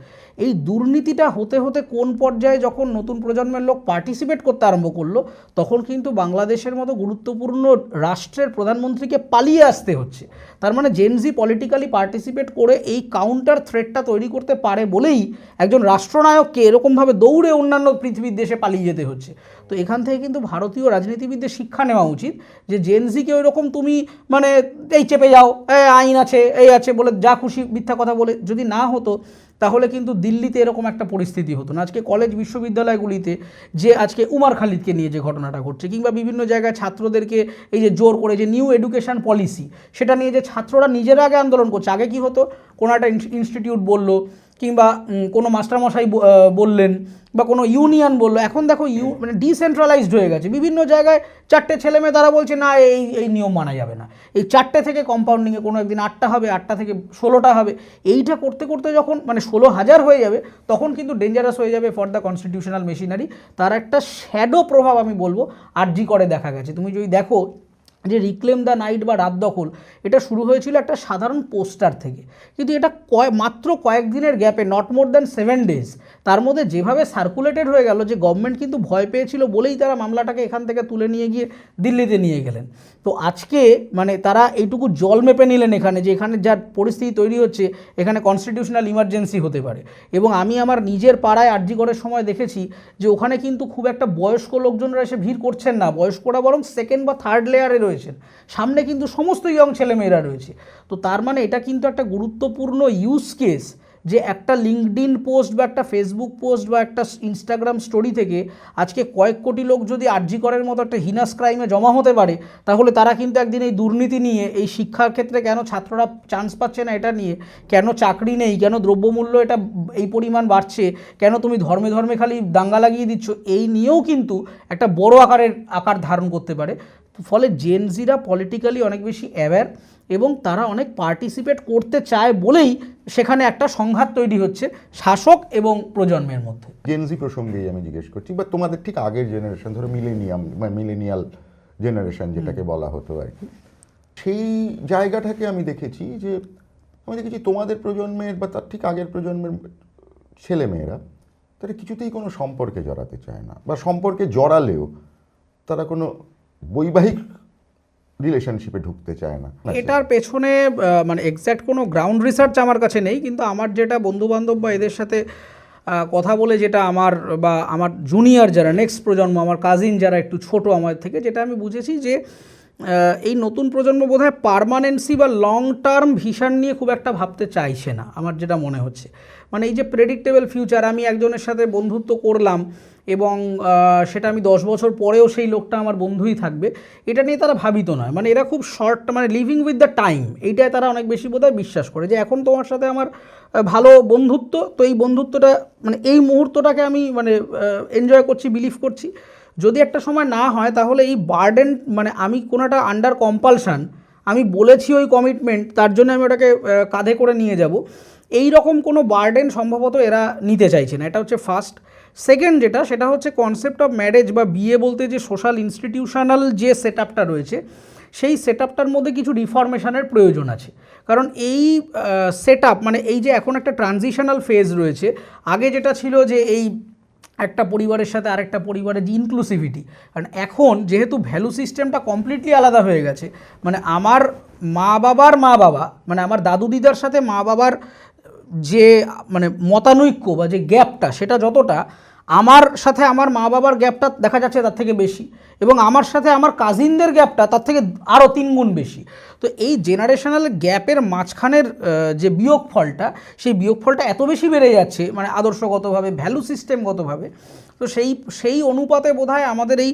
এই দুর্নীতিটা হতে হতে কোন পর্যায়ে যখন নতুন প্রজন্মের লোক পার্টিসিপেট করতে আরম্ভ করলো, তখন কিন্তু বাংলাদেশের মতো গুরুত্বপূর্ণ রাষ্ট্রের প্রধানমন্ত্রীকে পালিয়ে আসতে হচ্ছে। তার মানে জেনজি পলিটিক্যালি পার্টিসিপেট করে এই কাউন্টার থ্রেটটা তৈরি করতে পারে বলেই একজন রাষ্ট্রনায়ককে এরকমভাবে দৌড়ে অন্যান্য পৃথিবীর দেশে পালিয়ে যেতে হচ্ছে। তো এখান থেকে কিন্তু ভারতীয় রাজনীতিবিদদের শিক্ষা নেওয়া উচিত যে জেনজিকে ওই রকম তুমি মানে এই চেপে যাও, আইন আছে এই আছে বলে যা খুশি মিথ্যা কথা বলে যদি না হতো, তাহলে কিন্তু দিল্লিতে এরকম একটা পরিস্থিতি হতো না। আজকে কলেজ বিশ্ববিদ্যালয়গুলিতে যে আজকে উমার খালিদকে নিয়ে যে ঘটনাটা ঘটছে, কিংবা বিভিন্ন জায়গায় ছাত্রদেরকে এই যে জোর করে যে নিউ এডুকেশন পলিসি, সেটা নিয়ে যে ছাত্ররা নিজেরা আগে আন্দোলন করছে। আগে কি হতো, কোনো একটা ইনস্টিটিউট বললো কিংবা কোনো মাস্টারমশাই বললেন বা কোনো ইউনিয়ন বললো, এখন দেখো মানে ডিসেন্ট্রালাইজড হয়ে গেছে। বিভিন্ন জায়গায় 4টে ছেলে মেয়ে তারা বলছে না এই নিয়ম মানা যাবে না, এই 4টে থেকে কম্পাউন্ডিংয়ে কোনো একদিন 8টা হবে, 8টা থেকে 16টা হবে। এইটা করতে করতে যখন মানে 16,000 হয়ে যাবে, তখন কিন্তু ডেঞ্জারাস হয়ে যাবে ফর দ্য কনস্টিটিউশনাল মেশিনারি। তার একটা শ্যাডো প্রভাব আমি বলবো আরজি করে দেখা গেছে। তুমি যদি দেখো যে রিক্লেম দ্য নাইট বা রাত দখল, এটা শুরু হয়েছিল একটা সাধারণ পোস্টার থেকে, কিন্তু এটা মাত্র কয়েকদিনের গ্যাপে, নট মোর দ্যান 7 days, তার মধ্যে যেভাবে সার্কুলেটেড হয়ে গেল যে গভর্নমেন্ট কিন্তু ভয় পেয়েছিল বলেই তারা মামলাটাকে এখান থেকে তুলে নিয়ে গিয়ে দিল্লিতে নিয়ে গেলেন। তো আজকে মানে তারা এইটুকু জল মেপে নিলেন এখানে, যে এখানে যা পরিস্থিতি তৈরি হচ্ছে এখানে কনস্টিটিউশনাল ইমার্জেন্সি হতে পারে। এবং আমি আমার নিজের পাড়ায় আরজি করার সময় দেখেছি যে ওখানে কিন্তু খুব একটা বয়স্ক লোকজনরা এসে ভিড় করছেন না, বয়স্করা বরং সেকেন্ড বা থার্ড লেয়ারে রয়েছেন, সামনে কিন্তু সমস্ত ইয়ং ছেলেমেয়েরা রয়েছে। তো তার মানে এটা কিন্তু একটা গুরুত্বপূর্ণ ইউজ কেস, যে একটা লিঙ্কডইন পোস্ট বা একটা ফেসবুক পোস্ট বা একটা ইনস্টাগ্রাম স্টোরি থেকে আজকে কয়েক কোটি লোক যদি আরজি করের মতো একটা হিনাস ক্রাইমে জমা হতে পারে, তাহলে তারা কিন্তু একদিন এই দুর্নীতি নিয়ে, এই শিক্ষার ক্ষেত্রে কেন ছাত্ররা চান্স পাচ্ছে না এটা নিয়ে, কেন চাকরি নেই, কেন দ্রব্যমূল্য এটা এই পরিমাণ বাড়ছে, কেন তুমি ধর্মে ধর্মে খালি দাঙ্গা লাগিয়ে দিচ্ছ, এই নিয়েও কিন্তু একটা বড় আকার ধারণ করতে পারে। ফলে জেনজিরা পলিটিক্যালি অনেক বেশি অ্যাওয়্যার এবং তারা অনেক পার্টিসিপেট করতে চায় বলেই সেখানে একটা সংঘাত তৈরি হচ্ছে শাসক এবং প্রজন্মের মধ্যে। জেনজি প্রসঙ্গেই আমি জিজ্ঞেস করছি, বা তোমাদের ঠিক আগের জেনারেশন, ধরো মিলেনিয়াল জেনারেশন যেটাকে বলা হতো আর কি, সেই জায়গাটাকে আমি দেখেছি তোমাদের প্রজন্মের বা তার ঠিক আগের প্রজন্মের ছেলেমেয়েরা তারা কিছুতেই কোনো সম্পর্কে জড়াতে চায় না, বা সম্পর্কে জড়ালেও তারা কোনো বৈবাহিক রিলেশনশিপে ঢুকতে চায় না। এটার পেছনে মানে এক্স্যাক্ট কোনো গ্রাউন্ড রিসার্চ আমার কাছে নেই, কিন্তু আমার যেটা বন্ধুবান্ধব বা এদের সাথে কথা বলে যেটা আমার জুনিয়র যারা নেক্সট প্রজন্ম, আমার কাজিন যারা একটু ছোট আমার থেকে, যেটা আমি বুঝেছি যে এই নতুন প্রজন্ম বোধহয় পার্মানেন্সি বা লং টার্ম ভিশন নিয়ে খুব একটা ভাবতে চাইছে না, আমার যেটা মনে হচ্ছে। মানে এই যে প্রেডিক্টেবল ফিউচার, আমি একজনের সাথে বন্ধুত্ব করলাম এবং সেটা আমি 10 বছর পরেও সেই লোকটা আমার বন্ধুই থাকবে, এটা নিয়ে তারা ভাবিত নয়। মানে এরা খুব শর্ট, মানে লিভিং উইথ দ্য টাইম, এইটায় তারা অনেক বেশি বোধহয় বিশ্বাস করে, যে এখন তোমার সাথে আমার ভালো বন্ধুত্ব, তো এই বন্ধুত্বটা মানে এই মুহূর্তটাকে আমি মানে এনজয় করছি, বিলিভ করছি। যদি একটা সময় না হয় তাহলে এই বার্ডেন, মানে আমি কোনো একটা আন্ডার কম্পালশান, আমি বলেছি ওই কমিটমেন্ট, তার জন্য আমি ওটাকে কাঁধে করে নিয়ে যাব, এই রকম কোনো বার্ডেন সম্ভবত এরা নিতে চাইছে না। এটা হচ্ছে ফার্স্ট। সেকেন্ড যেটা, সেটা হচ্ছে কনসেপ্ট অফ ম্যারেজ বা বিয়ে বলতে যে সোশ্যাল ইনস্টিটিউশনাল যে সেট আপটা রয়েছে, সেই সেট আপটার মধ্যে কিছু রিফরমেশনের প্রয়োজন আছে। কারণ এই সেট আপ মানে এই যে এখন একটা ট্রানজিশনাল ফেজ রয়েছে, আগে যেটা ছিল যে এই একটা পরিবারের সাথে আরেকটা পরিবারের যে ইনক্লুসিভিটি, কারণ এখন যেহেতু ভ্যালু সিস্টেমটা কমপ্লিটলি আলাদা হয়ে গেছে, মানে আমার মা বাবার মা বাবা, মানে আমার দাদু দিদার সাথে মা বাবার যে মানে মতানৈক্য বা যে গ্যাপটা, সেটা যতটা আমার সাথে আমার মা বাবার গ্যাপটা দেখা যাচ্ছে তার থেকে বেশি, এবং আমার সাথে আমার কাজিনদের গ্যাপটা তার থেকে আরও 3 গুণ বেশি। তো এই জেনারেশনাল গ্যাপের মাঝখানের যে বিয়োগফলটা, সেই বিয়োগফলটা এত বেশি বেড়ে যাচ্ছে, মানে আদর্শগতভাবে, ভ্যালু সিস্টেমগতভাবে। তো সেই অনুপাতে বোধহয় আমাদের এই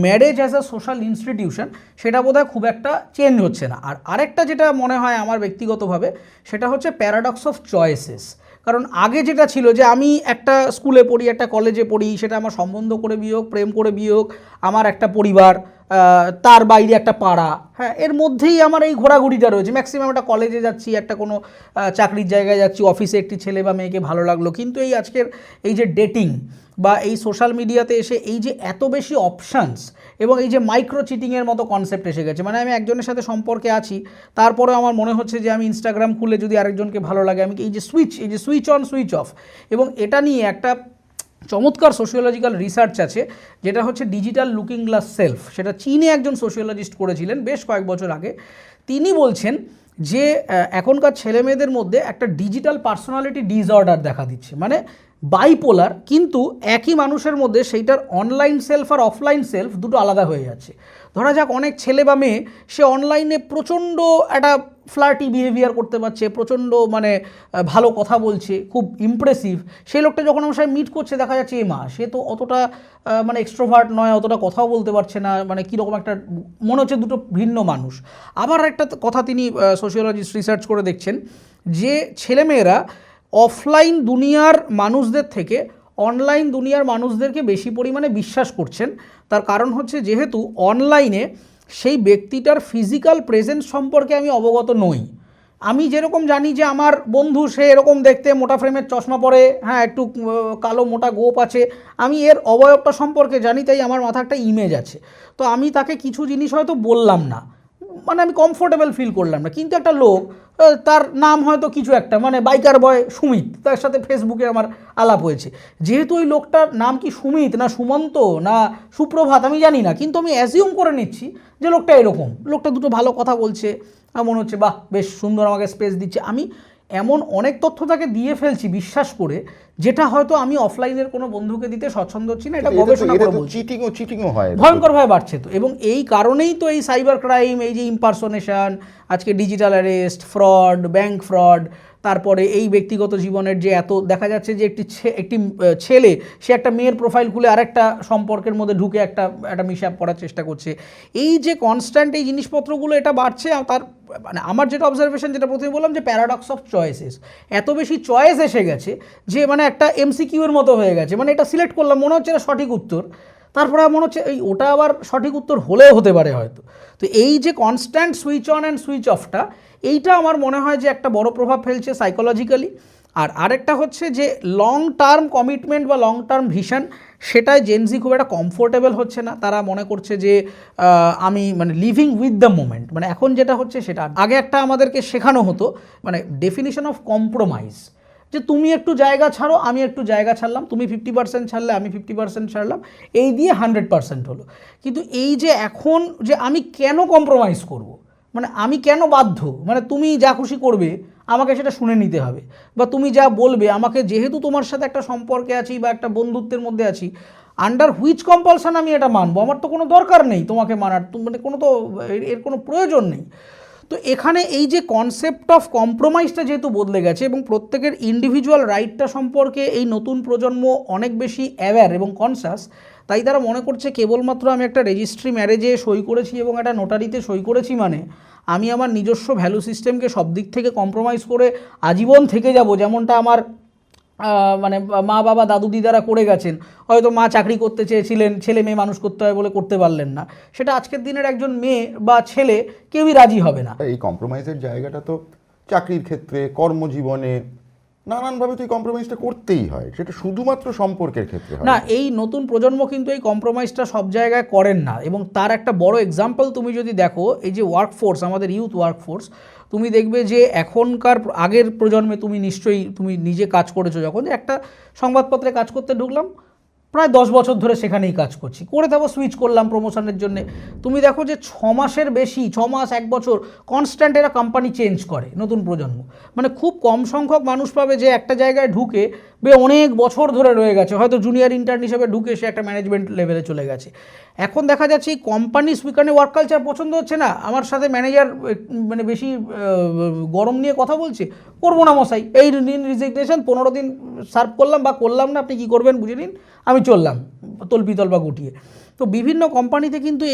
marriage as a social institution, সেটা বোধহয় খুব একটা চেঞ্জ হচ্ছে না। আর আরেকটা যেটা মনে হয় আমার ব্যক্তিগতভাবে, সেটা হচ্ছে প্যারাডক্স অফ চয়েসেস। কারণ আগে যেটা ছিল যে আমি একটা স্কুলে পড়ি, একটা কলেজে পড়ি, সেটা আমার সম্বন্ধ করে বিয়ে হোক, প্রেম করে বিয়ে হোক, আমার একটা পরিবার, তার বাইরে একটা পাড়া, হ্যাঁ, এর মধ্যেই আমার এই ঘোরাঘুরিটা রয়েছে। ম্যাক্সিমাম একটা কলেজে যাচ্ছি, একটা কোনো চাকরির জায়গায় যাচ্ছি, অফিসে একটি ছেলে বা মেয়েকে ভালো লাগলো, কিন্তু এই আজকের এই যে ডেটিং বা এই সোশ্যাল মিডিয়াতে এসে এই যে এত বেশি অপশানস এবং এই যে মাইক্রো চিটিংয়ের মতো কনসেপ্ট এসে গেছে, মানে আমি একজনের সাথে সম্পর্কে আছি, তারপরে আমার মনে হচ্ছে যে আমি ইনস্টাগ্রাম খুলে যদি আরেকজনকে ভালো লাগে, আমি এই যে সুইচ অন সুইচ অফ, এবং এটা নিয়ে একটা চমৎকার সোশিওলজিক্যাল রিসার্চ আছে যেটা হচ্ছে ডিজিটাল লুকিং গ্লাস সেলফ, সেটা চীনে একজন সোশিওলজিস্ট করেছিলেন বেশ কয়েক বছর আগে। তিনি বলছেন যে এখনকার ছেলেমেয়েদের মধ্যে একটা ডিজিটাল পার্সোনালিটি ডিসঅর্ডার দেখা দিচ্ছে, মানে বাইপোলার, কিন্তু একই মানুষের মধ্যে সেইটার অনলাইন সেলফ আর অফলাইন সেলফ দুটো আলাদা হয়ে যাচ্ছে। ধরা যাক অনেক ছেলে বা মেয়ে সে অনলাইনে প্রচণ্ড একটা ফ্লার্টি বিহেভিয়ার করতে পারছে, প্রচণ্ড মানে ভালো কথা বলছে, খুব ইমপ্রেসিভ, সেই লোকটা যখন আমার সাথে মিট করছে দেখা যাচ্ছে সে তো অতটা মানে এক্সট্রোভার্ট নয়, অতটা কথাও বলতে পারছে না, মানে কীরকম একটা মনে হচ্ছে দুটো ভিন্ন মানুষ। আবার একটা কথা তিনি সোশিওলজিস্ট রিসার্চ করে দেখছেন যে ছেলেমেয়েরা অফলাইন দুনিয়ার মানুষদের থেকে অনলাইন দুনিয়ার মানুষদেরকে বেশি পরিমাণে বিশ্বাস করছেন। তার কারণ হচ্ছে যেহেতু অনলাইনে সেই ব্যক্তিটার ফিজিক্যাল প্রেজেন্স সম্পর্কে আমি অবগত নই। আমি যেরকম জানি যে আমার বন্ধু সে এরকম দেখতে, মোটা ফ্রেমের চশমা পরে, হ্যাঁ, একটু কালো মোটা গোপ আছে, আমি এর অবয়বটা সম্পর্কে জানি, তাই আমার মাথায় একটা ইমেজ আছে। তো আমি তাকে কিছু জিনিস হয়তো বললাম না, মানে আমি কমফোর্টেবল ফিল করলাম না, কিন্তু একটা লোক তার নাম হয়তো কিছু একটা, মানে বাইকার বয় সুমিত, তার সাথে ফেসবুকে আমার আলাপ হয়েছে, যেহেতু ওই লোকটার নাম কি সুমিত না সুমন্ত না সুপ্রভাত আমি জানি না, কিন্তু আমি অ্যাজিউম করে নিচ্ছি যে লোকটা এরকম, লোকটা দুটো ভালো কথা বলছে, আমার মনে হচ্ছে বাহ বেশ সুন্দর, আমাকে স্পেস দিচ্ছে, আমি এমন অনেক তথ্য তাকে দিয়ে ফেলছি বিশ্বাস করে, যেটা হয়তো আমি অফলাইনের কোনো বন্ধুকে দিতে স্বচ্ছন্দ হচ্ছি না। এটা গবেষণা করে বলছি, চিটিংও হয়, ভয়ঙ্করভাবে বাড়ছে তো, এবং এই কারণেই তো এই সাইবার ক্রাইম, এই যে ইম্পারসোনেশন, আজকে digital arrest, fraud, bank fraud, তারপরে এই ব্যক্তিগত জীবনের যে এত দেখা যাচ্ছে যে একটি ছেলে সে একটা মেয়ের প্রোফাইল খুলে আরেকটা সম্পর্কের মধ্যে ঢুকে একটা মিশআপ করার চেষ্টা করছে, এই যে কনস্ট্যান্ট এই জিনিসপত্রগুলো এটা বাড়ছে। তার মানে আমার যেটা অবজারভেশন, যেটা প্রথমে বললাম যে প্যারাডক্স অফ চয়েসেস, এত বেশি চয়েস এসে গেছে যে মানে একটা এমসিকিউর মতো হয়ে গেছে, মানে এটা সিলেক্ট করলাম মনে হচ্ছে এটা সঠিক উত্তর, তারপরে মনে হচ্ছে এই ওটা আবার সঠিক উত্তর হলেও হতে পারে হয়তো। তো এই যে constant switch on and switch অফটা, এইটা আমার মনে হয় যে একটা বড় প্রভাব ফেলছে সাইকোলজিক্যালি। আর আরেকটা হচ্ছে যে লং টার্ম কমিটমেন্ট বা লং টার্ম ভিশন, সেটাই জেনজি খুব একটা কমফোর্টেবল হচ্ছে না। তারা মনে করছে যে আমি মানে লিভিং উইথ দ্য মোমেন্ট, মানে এখন যেটা হচ্ছে সেটা আগে একটা আমাদেরকে শেখানো হতো, মানে ডেফিনিশন অফ কম্প্রোমাইজ, যে তুমি একটু জায়গা ছাড়ো আমি একটু জায়গা ছাড়লাম, তুমি 50% ছাড়লে আমি 50% ছাড়লাম, এই দিয়ে 100% হলো। কিন্তু এই যে এখন যে আমি কেন কম্প্রোমাইজ করব, মানে আমি কেন বাধ্য, মানে তুমি যা খুশি করবে আমাকে সেটা শুনে নিতে হবে, বা তুমি যা বলবে আমাকে, যেহেতু তোমার সাথে একটা সম্পর্কে আছি বা একটা বন্ধুত্বের মধ্যে আছি, আন্ডার হুইচ কম্পালশন আমি এটা মানবো, আমার তো কোনো দরকার নেই তোমাকে মানার, মানে কোনো তো এর কোনো প্রয়োজন নেই। তো এখানে এই যে কনসেপ্ট অফ কম্প্রোমাইজটা যেহেতু বদলে গেছে এবং প্রত্যেকের ইন্ডিভিজুয়াল রাইটটা সম্পর্কে এই নতুন প্রজন্ম অনেক বেশি অ্যাওয়্যার এবং কনসাস, তাই তারা মনে করছে কেবলমাত্র আমি একটা রেজিস্ট্রি ম্যারেজে সই করেছি এবং একটা নোটারিতে সই করেছি মানে আমি আমার নিজস্ব ভ্যালু সিস্টেমকে সব দিক থেকে কম্প্রোমাইজ করে আজীবন থেকে যাব, যেমনটা আমার মানে মা বাবা দাদু দিদারা করে গেছেন। হয়তো মা চাকরি করতে চেয়েছিলেন, ছেলে মেয়ে মানুষ করতে হয় বলে করতে পারলেন না, সেটা আজকের দিনের একজন মেয়ে বা ছেলে কেউই রাজি হবে না। এই কম্প্রোমাইজের জায়গাটা তো চাকরির ক্ষেত্রে, কর্মজীবনে নানানভাবে তো এই কম্প্রোমাইজটা করতেই হয়, সেটা শুধুমাত্র সম্পর্কের ক্ষেত্রে হয় না। এই নতুন প্রজন্ম কিন্তু এই কম্প্রোমাইজটা সব জায়গায় করেন না, এবং তার একটা বড় এক্সাম্পল তুমি যদি দেখো, এই যে ওয়ার্কফোর্স, আমাদের ইউথ ওয়ার্কফোর্স, তুমি দেখবে যে এখনকার আগের প্রজন্মে তুমি নিশ্চয়ই তুমি নিজে কাজ করেছো, যখন একটা সংবাদপত্রে কাজ করতে ঢুকলাম প্রায় 10 বছর ধরে সেখানেই কাজ করছি, করে থাকবো, সুইচ করলাম প্রমোশনের জন্য, তুমি দেখো যে 6 মাসের বেশি, 6 মাস 1 বছর কনস্ট্যান্ট এরা কোম্পানি চেঞ্জ করে নতুন প্রজন্ম। মানে খুব কম সংখ্যক মানুষ পাবে যে একটা জায়গায় ঢুকে অনেক বছর ধরে রয়ে গেছে, হয়তো জুনিয়র ইন্টার্ন হিসেবে ঢুকে সে একটা ম্যানেজমেন্ট লেভেলে চলে গেছে। এখন দেখা যাচ্ছে এই কোম্পানি সুইকানে ওয়ার্ক কালচার পছন্দ হচ্ছে না, আমার সাথে ম্যানেজার মানে বেশি গরম নিয়ে কথা বলছে, করবো না মশাই, এই রিজিগনেশন 15 দিন সার্ভ করলাম বা করলাম না, আপনি কী করবেন বুঝে নিন, আমি চললাম তলপিতল বা গুটিয়ে। তো বিভিন্ন কোম্পানিতে কিন্তু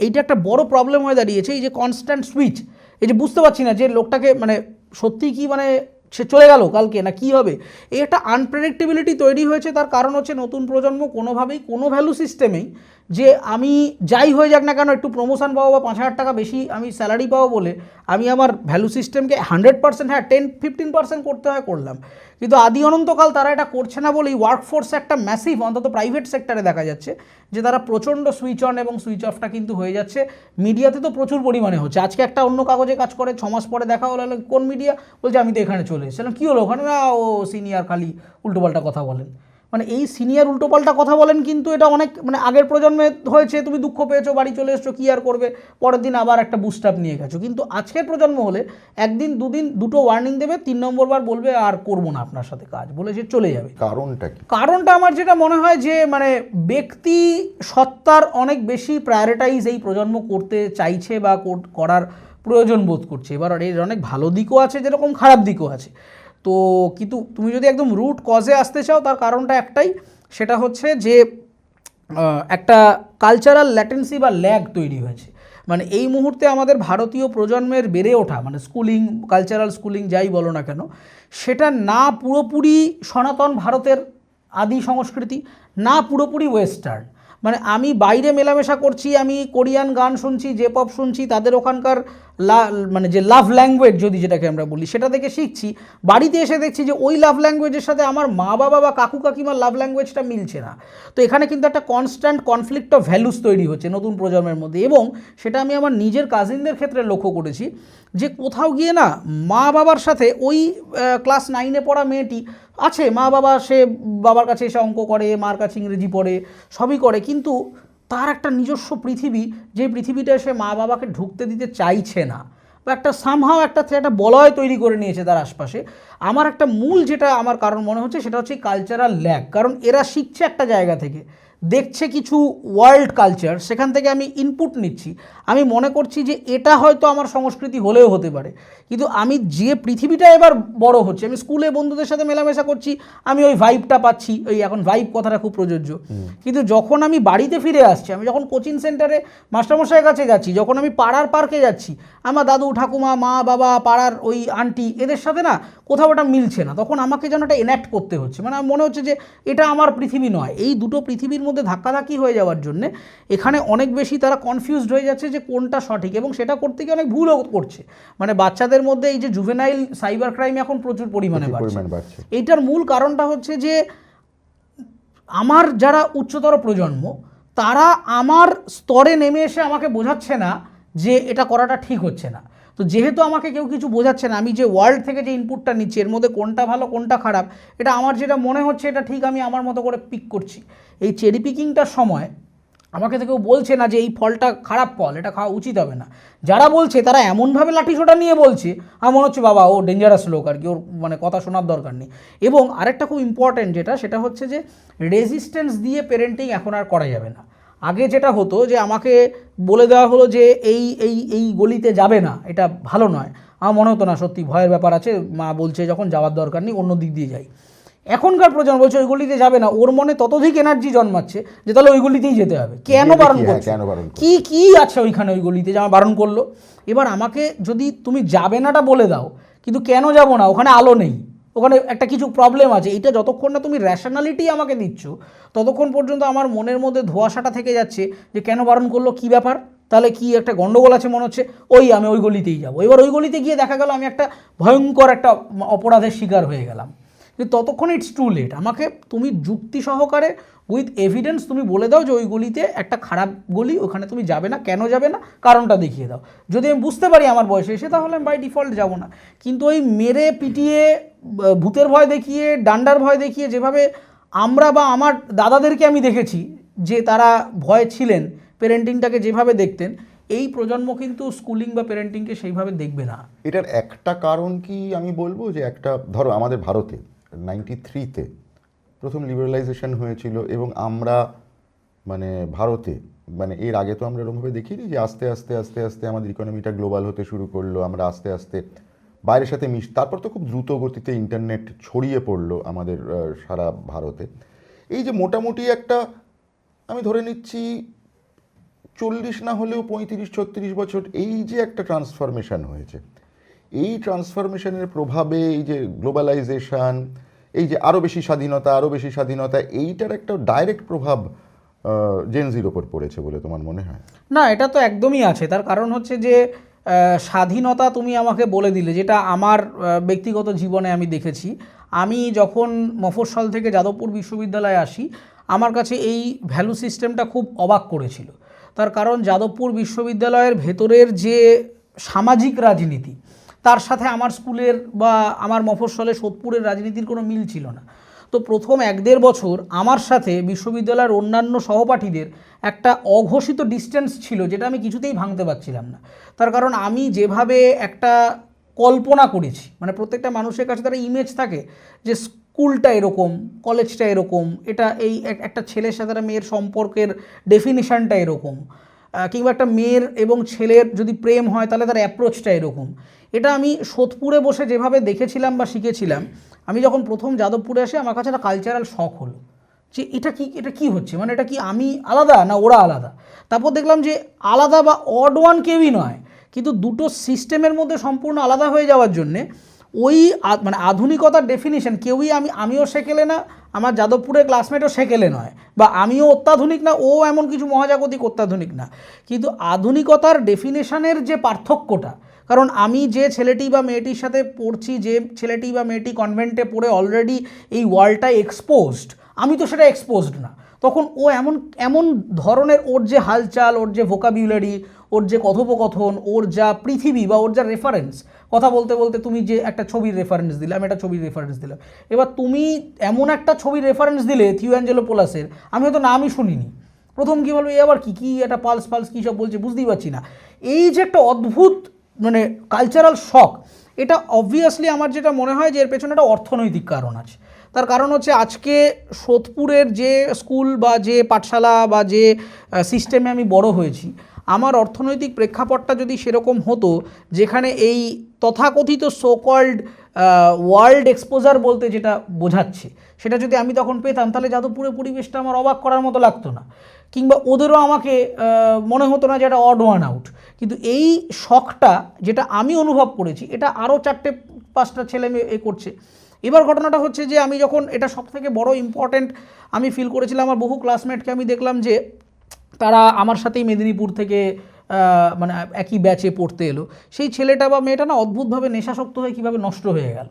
এইটা একটা বড় প্রবলেম হয়ে দাঁড়িয়েছে, এই যে কনস্ট্যান্ট সুইচ, এই যে বুঝতে পারছি না যে লোকটাকে মানে সত্যিই কি মানে সে চলে গেল কালকে না কি হবে, এই একটা আনপ্রেডিক্টেবিলিটি তৈরি হয়েছে। তার কারণ হচ্ছে নতুন প্রজন্ম কোনোভাবেই কোনো ভ্যালু সিস্টেমেই যে আমি যাই হয়ে যাক না কেন একটু প্রমোশন পাবো বা 5,000 টাকা বেশি আমি স্যালারি পাবো বলে আমি আমার ভ্যালু সিস্টেমকে 100%, হ্যাঁ 10-15% করতে হয় করলাম, কিন্তু আদি অনন্তকাল তারা এটা করছে না বলেই ওয়ার্কফোর্সে একটা ম্যাসিভ, অন্তত প্রাইভেট সেক্টরে দেখা যাচ্ছে যে তারা প্রচণ্ড সুইচ অন এবং সুইচ অফটা কিন্তু হয়ে যাচ্ছে। মিডিয়াতে তো প্রচুর পরিমাণে হচ্ছে। আজকে একটা অন্য কাগজে কাজ করে, 6 মাস পরে দেখা হলো, কোন মিডিয়া, বলছে আমি তো এখানে চলে এসেছিলাম। কী হলো ওখানে? না, ও সিনিয়র খালি উল্টোপাল্টা কথা বলেন। মানে এই সিনিয়র উল্টোপাল্টা কথা বলেন, কিন্তু এটা অনেক মানে আগের প্রজন্মে হয়েছে, তুমি দুঃখ পেয়েছো, বাড়ি চলে এসছো, কী আর করবে, পরের দিন আবার একটা বুস্ট আপ নিয়ে গেছো। কিন্তু আজকের প্রজন্ম হলে একদিন দুদিন দুটো ওয়ার্নিং দেবে, 3 নম্বর বার বলবে আর করবো না আপনার সাথে কাজ, বলে সে চলে যাবে। কারণটা কি? কারণটা আমার যেটা মনে হয় যে মানে ব্যক্তি সত্তার অনেক বেশি প্রায়োরিটাইজ এই প্রজন্ম করতে চাইছে বা করার প্রয়োজন বোধ করছে। এবার এর অনেক ভালো দিকও আছে, যেরকম খারাপ দিকও আছে। তো কিন্তু তুমি যদি একদম রুট কজে আসতে চাও, তার কারণটা একটাই, সেটা হচ্ছে যে একটা কালচারাল ল্যাটেন্সি বা ল্যাগ তৈরি হয়েছে। মানে এই মুহূর্তে আমাদের ভারতীয় প্রজন্মের বেড়ে ওঠা, মানে স্কুলিং, কালচারাল স্কুলিং যাই বলো না কেন, সেটা না পুরোপুরি সনাতন ভারতের আদি সংস্কৃতি, না পুরোপুরি ওয়েস্টার্ন। মানে আমি বাইরে মেলামেশা করছি, আমি কোরিয়ান গান শুনছি, জে পপ শুনছি, তাদের ওখানকার মানে যে লাভ ল্যাঙ্গুয়েজ যদি যেটাকে আমরা বলি সেটা থেকে শিখছি, বাড়িতে এসে দেখছি যে ওই লাভ ল্যাঙ্গুয়েজের সাথে আমার মা বাবা বা কাকু কাকিমার লাভ ল্যাঙ্গুয়েজটা মিলছে না। তো এখানে কিন্তু একটা কনস্ট্যান্ট কনফ্লিক্ট অফ ভ্যালুস তৈরি হচ্ছে নতুন প্রজন্মের মধ্যে। এবং সেটা আমি আমার নিজের কাজিনদের ক্ষেত্রে লক্ষ্য করেছি যে কোথাও গিয়ে না মা বাবার সাথে ওই ক্লাস 9-এ পড়া মেয়েটি আছে, মা বাবা, সে বাবার কাছে এসে অঙ্ক করে, মার কাছে ইংরেজি পড়ে, সবই করে, কিন্তু তার একটা নিজস্ব পৃথিবী, যে পৃথিবীটা সে মা বাবাকে ঢুকতে দিতে চাইছে না, বা একটা সামহাও একটা বলয় তৈরি করে নিয়েছে তার আশপাশে। আমার একটা মূল যেটা আমার কারণ মনে হচ্ছে সেটা হচ্ছে কালচারাল ল্যাগ। কারণ এরা শিখছে একটা জায়গা থেকে, দেখছে কিছু ওয়ার্ল্ড কালচার, সেখান থেকে আমি ইনপুট নিচ্ছি, আমি মনে করছি যে এটা হয়তো আমার সংস্কৃতি হলেও হতে পারে। কিন্তু আমি যে পৃথিবীটা এবার বড় হচ্ছে, আমি স্কুলে বন্ধুদের সাথে মেলামেশা করছি, আমি ওই ভাইবটা পাচ্ছি, ওই এখন ভাইব কথাটা খুব প্রযোজ্য। কিন্তু যখন আমি বাড়িতে ফিরে আসছি, আমি যখন কোচিং সেন্টারে মাস্টারমশাইয়ের কাছে যাচ্ছি, যখন আমি পাড়ার পার্কে যাচ্ছি, আমার দাদু ঠাকুমা, মা বাবা, পাড়ার ওই আন্টি, এদের সাথে না কোথাও এটা মিলছে না, তখন আমাকে যেন এটা এনাক্ট করতে হচ্ছে। মানে মনে হচ্ছে যে এটা আমার পৃথিবী নয়। এই দুটো পৃথিবীর মধ্যে ধাক্কাধাক্কি হয়ে যাওয়ার জন্যে এখানে অনেক বেশি তারা কনফিউজড হয়ে যাচ্ছে যে কোনটা সঠিক, এবং সেটা করতে গিয়ে অনেক ভুলও করছে। মানে বাচ্চাদের মধ্যে এই যে জুভেনাইল সাইবার ক্রাইম এখন প্রচুর পরিমাণে বাড়ছে। এইটার মূল কারণটা হচ্ছে যে আমার যারা উচ্চতর প্রজন্ম, তারা আমার স্তরে নেমে এসে আমাকে বোঝাচ্ছে না যে এটা করাটা ঠিক হচ্ছে না। তো যেহেতু আমাকে কেউ কিছু বোঝাচ্ছে না, আমি যে ওয়ার্ল্ড থেকে যে ইনপুটটা নিচ্ছি, এর মধ্যে কোনটা ভালো কোনটা খারাপ, এটা আমার যেটা মনে হচ্ছে এটা ঠিক, আমি আমার মতো করে পিক করছি। এই চেরি পিকিংটার সময় আমাকে তো কেউ বলছে না যে এই ফলটা খারাপ ফল, এটা খাওয়া উচিত হবে না। যারা বলছে তারা এমনভাবে লাঠিসোঁটা নিয়ে বলছে, আমার মনে হচ্ছে বাবা ও ডেঞ্জারাস লোক, আর কি, ওর মানে কথা শোনার দরকার নেই। এবং আরেকটা খুব ইম্পর্ট্যান্ট যেটা, সেটা হচ্ছে যে রেজিস্ট্যান্স দিয়ে পেরেন্টিং এখন আর করা যাবে না। আগে যেটা হতো যে আমাকে বলে দেওয়া হলো যে এই এই এই গলিতে যাবে না, এটা ভালো নয়, আমার মনে হতো না সত্যি ভয়ের ব্যাপার আছে, মা বলছে যখন যাওয়ার দরকার নেই, অন্য দিক দিয়ে যাই। এখনকার প্রজন্ম বলছে ওই গলিতে যাবে না, ওর মনে ততোধিক এনার্জি জন্মাচ্ছে যে তাহলে ওই গলিতেই যেতে হবে। কেন বারণ করছে? কি কি আছে ওইখানে ওই গলিতে যে আমার বারণ করলো? এবার আমাকে যদি তুমি যাবে নাটা বলে দাও, কিন্তু কেন যাব না, ওখানে আলো নেই, ওখানে একটা কিছু প্রবলেম আছে, এইটা যতক্ষণ না তুমি র্যাশনালিটি আমাকে দিচ্ছ, ততক্ষণ পর্যন্ত আমার মনের মধ্যে ধোঁয়াশাটা থেকে যাচ্ছে যে কেন বারণ করলো, কী ব্যাপার, তাহলে কি একটা গন্ডগোল আছে মনে হচ্ছে, আমি ওই গলিতেই যাবো। এবার ওই গলিতে গিয়ে দেখা গেল আমি একটা ভয়ঙ্কর একটা অপরাধের শিকার হয়ে গেলাম। কিন্তু ততক্ষণ ইটস টু লেট। আমাকে তুমি যুক্তি সহকারে উইথ এভিডেন্স তুমি বলে দাও যে ওই গলিতে একটা খারাপ গলি, ওখানে তুমি যাবে না, কেন যাবে না, কারণটা দেখিয়ে দাও। যদি আমি বুঝতে পারি আমার বয়সে এসে, তাহলে আমি বাই ডিফল্ট যাব না। কিন্তু ওই মেরে পিটিয়ে, ভূতের ভয় দেখিয়ে, ডান্ডার ভয় দেখিয়ে, যেভাবে আমরা বা আমার দাদাদেরকে আমি দেখেছি যে তারা ভয় ছিলেন, পেরেন্টিংটাকে যেভাবে দেখতেন, এই প্রজন্ম কিন্তু স্কুলিং বা পেরেন্টিংকে সেইভাবে দেখবে না। এটার একটা কারণ কি আমি বলবো যে একটা, ধরো আমাদের ভারতে 93-তে প্রথম লিবারালাইজেশন হয়েছিল, এবং আমরা মানে ভারতে, মানে এর আগে তো আমরা এরকমভাবে দেখিনি যে আস্তে আস্তে আস্তে আস্তে আমাদের ইকোনমিটা গ্লোবাল হতে শুরু করলো, আমরা আস্তে আস্তে বাইরের সাথে তারপর তো খুব দ্রুত গতিতে ইন্টারনেট ছড়িয়ে পড়লো আমাদের সারা ভারতে। এই যে মোটামুটি একটা, আমি ধরে নিচ্ছি 40 না হলেও 35-36 বছর, এই যে একটা ট্রান্সফরমেশন হয়েছে, এই ট্রান্সফরমেশনের প্রভাবে এই যে গ্লোবালাইজেশন, এই যে আরও বেশি স্বাধীনতা, এইটার একটা ডাইরেক্ট প্রভাব জেনজির ওপর পড়েছে বলে তোমার মনে হয়? না, এটা তো একদমই আছে। তার কারণ হচ্ছে যে স্বাধীনতা তুমি আমাকে বলে দিলে, যেটা আমার ব্যক্তিগত জীবনে আমি দেখেছি। আমি যখন মফস্বল থেকে যাদবপুর বিশ্ববিদ্যালয়ে আসি, আমার কাছে এই ভ্যালু সিস্টেমটা খুব অবাক করেছিল। তার কারণ যাদবপুর বিশ্ববিদ্যালয়ের ভেতরের যে সামাজিক রাজনীতি, তার সাথে আমার স্কুলের বা আমার মফস্বলে সোদপুরের রাজনীতির কোনো মিল ছিল না। তো প্রথম 1-1.5 বছর আমার সাথে বিশ্ববিদ্যালয়ের অন্যান্য সহপাঠীদের একটা অঘোষিত ডিস্টেন্স ছিল, যেটা আমি কিছুতেই ভাঙতে পারছিলাম না। তার কারণ আমি যেভাবে একটা কল্পনা করেছি, মানে প্রত্যেকটা মানুষের কাছে তার ইমেজ থাকে যে স্কুলটা এরকম, কলেজটা এরকম, এটা এই একটা ছেলের সাথে একটা মেয়ের সম্পর্কের ডেফিনিশনটা এরকম, কিংবা একটা মেয়ের এবং ছেলের যদি প্রেম হয় তাহলে তার অ্যাপ্রোচটা এরকম। এটা আমি সোদপুরে বসে যেভাবে দেখেছিলাম বা শিখেছিলাম, আমি যখন প্রথম যাদবপুরে আসি আমার কাছে একটা কালচারাল শক হলো যে এটা কি হচ্ছে, মানে এটা কি আমি আলাদা না ওরা আলাদা। তারপর দেখলাম যে আলাদা বা অড ওয়ান কেউই নয়, কিন্তু দুটো সিস্টেমের মধ্যে সম্পূর্ণ আলাদা হয়ে যাওয়ার জন্যে ওই মানে আধুনিকতার ডেফিনিশন কেউই আমিও সেকেলে না, আমার যাদবপুরের ক্লাসমেটও সেকেলে নয়, বা আমিও অত্যাধুনিক না, ও এমন কিছু মহাজাগতিক অত্যাধুনিক না। কিন্তু আধুনিকতার ডেফিনেশনের যে পার্থক্যটা, কারণ আমি যে ছেলেটি বা মেয়েটির সাথে পড়ছি, যে ছেলেটি বা মেয়েটি কনভেন্টে পড়ে অলরেডি এই ওয়ার্ল্ডটায় এক্সপোজড, আমি তো সেটা এক্সপোজড না। তখন ও এমন এমন ধরনের ওর যে হালচাল, ওর যে ভোকাবুলারি, ওর যে কথোপকথন, ওর যা পৃথিবী বা ওর যা রেফারেন্স, কথা বলতে বলতে তুমি যে একটা ছবির রেফারেন্স দিলে, আমি একটা ছবির রেফারেন্স দিলাম, এবার তুমি এমন একটা ছবির রেফারেন্স দিলে থিও অ্যাঞ্জেলো পোলাসের, আমি হয়তো নামই শুনিনি। প্রথম কী বলবো, এ আবার কী একটা পালস কী সব বলছে, বুঝতেই পারছি না। এই যে একটা অদ্ভুত মানে কালচারাল শক, এটা অবভিয়াসলি আমার যেটা মনে হয় যে এর পেছনে একটা অর্থনৈতিক কারণ আছে। তার কারণ হচ্ছে আজকে সোদপুরের যে স্কুল বা যে পাঠশালা বা যে সিস্টেমে আমি বড় হয়েছি, আমার অর্থনৈতিক প্রেক্ষাপটটা যদি সেরকম হতো যেখানে এই তথাকথিত সোকল্ড ওয়ার্ল্ড এক্সপোজার বলতে যেটা বোঝাচ্ছে, সেটা যদি আমি তখন পেতাম, তাহলে যাদবপুরের পরিবেশটা আমার অবাক করার মতো লাগতো না, কিংবা ওদেরও আমাকে মনে হতো না যে এটা অড ওয়ান আউট। কিন্তু এই শখটা যেটা আমি অনুভব করেছি, এটা আরও 4-5টা ছেলে মেয়ে করছে। এবার ঘটনাটা হচ্ছে যে আমি যখন, এটা সবথেকে বড় ইম্পর্ট্যান্ট আমি ফিল করেছিলাম, আমার বহু ক্লাসমেটকে আমি দেখলাম যে তারা আমার সাথেই মেদিনীপুর থেকে মানে একই ব্যাচে পড়তে এলো। সেই ছেলেটা বা মেয়েটা না অদ্ভুতভাবে নেশাসক্ত হয়ে কীভাবে নষ্ট হয়ে গেল।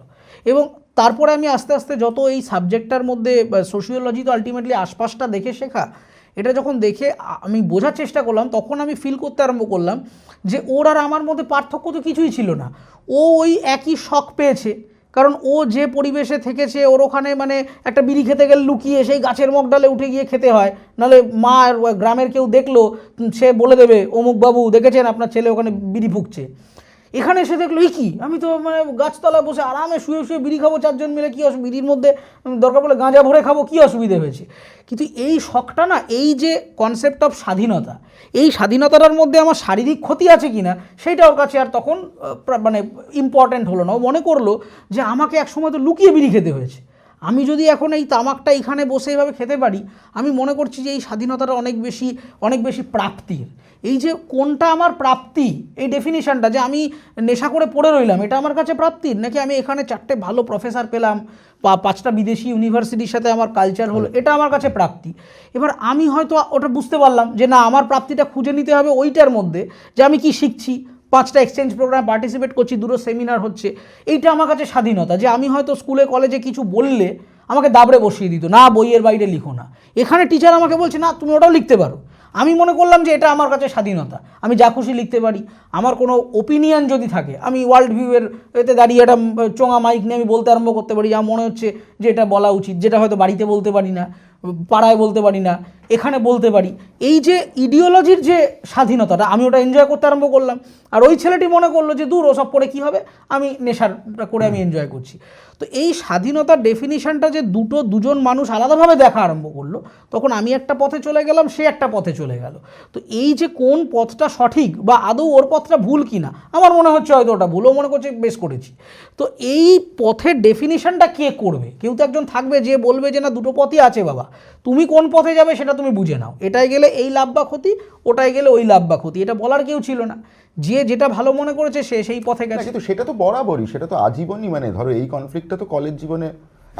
এবং তারপরে আমি আস্তে আস্তে যত এই সাবজেক্টটার মধ্যে, সোশিওলজি তো আলটিমেটলি আশপাশটা দেখে শেখা, এটা যখন দেখে আমি বোঝার চেষ্টা করলাম, তখন আমি ফিল করতে আরম্ভ করলাম যে ওর আর আমার মধ্যে পার্থক্য তো কিছুই ছিল না। ও ওই একই শখ পেয়েছে, কারণ ও যে পরিবেশে থেকেছে, ওর ওখানে মানে একটা বিড়ি খেতে গেলে লুকিয়ে সেই গাছের মগডালে উঠে গিয়ে খেতে হয়, নাহলে মা আর গ্রামের কেউ দেখলো সে বলে দেবে, অমুক বাবু দেখেছেন আপনার ছেলে ওখানে বিড়ি ফুঁকছে। এখানে এসে দেখলো এই কি, আমি তো মানে গাছতলায় বসে আরামে শুয়ে শুয়ে বিড়ি খাবো 4 জন মিলে, কী বিড়ির মধ্যে দরকার পড়লে গাঁজা ভরে খাবো, কী অসুবিধে হয়েছে। কিন্তু এই শখটা না, এই যে কনসেপ্ট অফ স্বাধীনতা, এই স্বাধীনতাটার মধ্যে আমার শারীরিক ক্ষতি আছে কি না, সেইটা ওর কাছে আর তখন মানে ইম্পর্ট্যান্ট হলো না। ও মনে করলো যে আমাকে একসময় তো লুকিয়ে বিড়ি খেতে হয়েছে, আমি যদি এখন এই তামাকটা এখানে বসে এভাবে খেতে পারি, আমি মনে করছি যে এই স্বাধীনতাটা অনেক বেশি প্রাপ্তির। এই যে কোনটা আমার প্রাপ্তি, এই ডেফিনিশনটা যে আমি নেশা করে পড়ে রইলাম, এটা আমার কাছে প্রাপ্তির, নাকি আমি এখানে 4টে ভালো প্রফেসর পেলাম বা 5টা বিদেশি ইউনিভার্সিটির সাথে আমার কালচার হলো, এটা আমার কাছে প্রাপ্তি। এবার আমি হয়তো ওটা বুঝতে পারলাম যে না, আমার প্রাপ্তিটা খুঁজে নিতে হবে ওইটার মধ্যে, যে আমি কি শিখছি, 5টা এক্সচেঞ্জ প্রোগ্রাম পার্টিসিপেট করছি, 2টো সেমিনার হচ্ছে, এইটা আমার কাছে স্বাধীনতা। যে আমি হয়তো স্কুলে কলেজে কিছু বললে আমাকে দাবড়ে বসিয়ে দিত, না বইয়ের বাইরে লিখো না। এখানে টিচার আমাকে বলছে না তুমি ওটাও লিখতে পারো, আমি মনে করলাম যে এটা আমার কাছে স্বাধীনতা, আমি যা খুশি লিখতে পারি। আমার কোনো ওপিনিয়ন যদি থাকে, আমি ওয়ার্ল্ড ভিউয়ের এতে দাঁড়িয়ে একটা চোঙা মাইক নিয়ে আমি বলতে আরম্ভ করতে পারি, যা মনে হচ্ছে যে এটা বলা উচিত, যেটা হয়তো বাড়িতে বলতে পারি না, পাড়ায় বলতে পারি না, এখানে বলতে পারি। এই যে ইডিওলজির যে স্বাধীনতাটা, আমি ওটা এনজয় করতে আরম্ভ করলাম। আর ওই ছেলেটি মনে করলো যে দূর ওসব পরে কী হবে, আমি নেশাটা করে আমি এনজয় করছি। তো এই স্বাধীনতার ডেফিনিশনটা যে দুজন মানুষ আলাদাভাবে দেখা আরম্ভ করলো, তখন আমি একটা পথে চলে গেলাম, সে একটা পথে চলে গেল। তো এই যে কোন পথটা সঠিক বা আদৌ ওর পথটা ভুল কিনা, আমার মনে হচ্ছে হয়তো ওটা ভুল, ও মনে করছে বেশ করেছি। তো এই পথের ডেফিনিশনটা কে করবে? কেউ তো একজন থাকবে যে বলবে যে না, দুটো পথই আছে বাবা, তুমি কোন পথে যাবে সেটা তুমি বুঝে নাও, এটাই গেলে এই লাভ বা ক্ষতি, ওটাই গেলে ওই লাভ বা ক্ষতি, এটা বলার কেউ ছিল না। যে যেটা ভালো মনে করেছে সে সেই পথে গেছে। কিন্তু সেটা তো বরাবরই, সেটা তো আজীবনই, মানে ধরো এই কনফ্লিক্টটা তো কলেজ জীবনে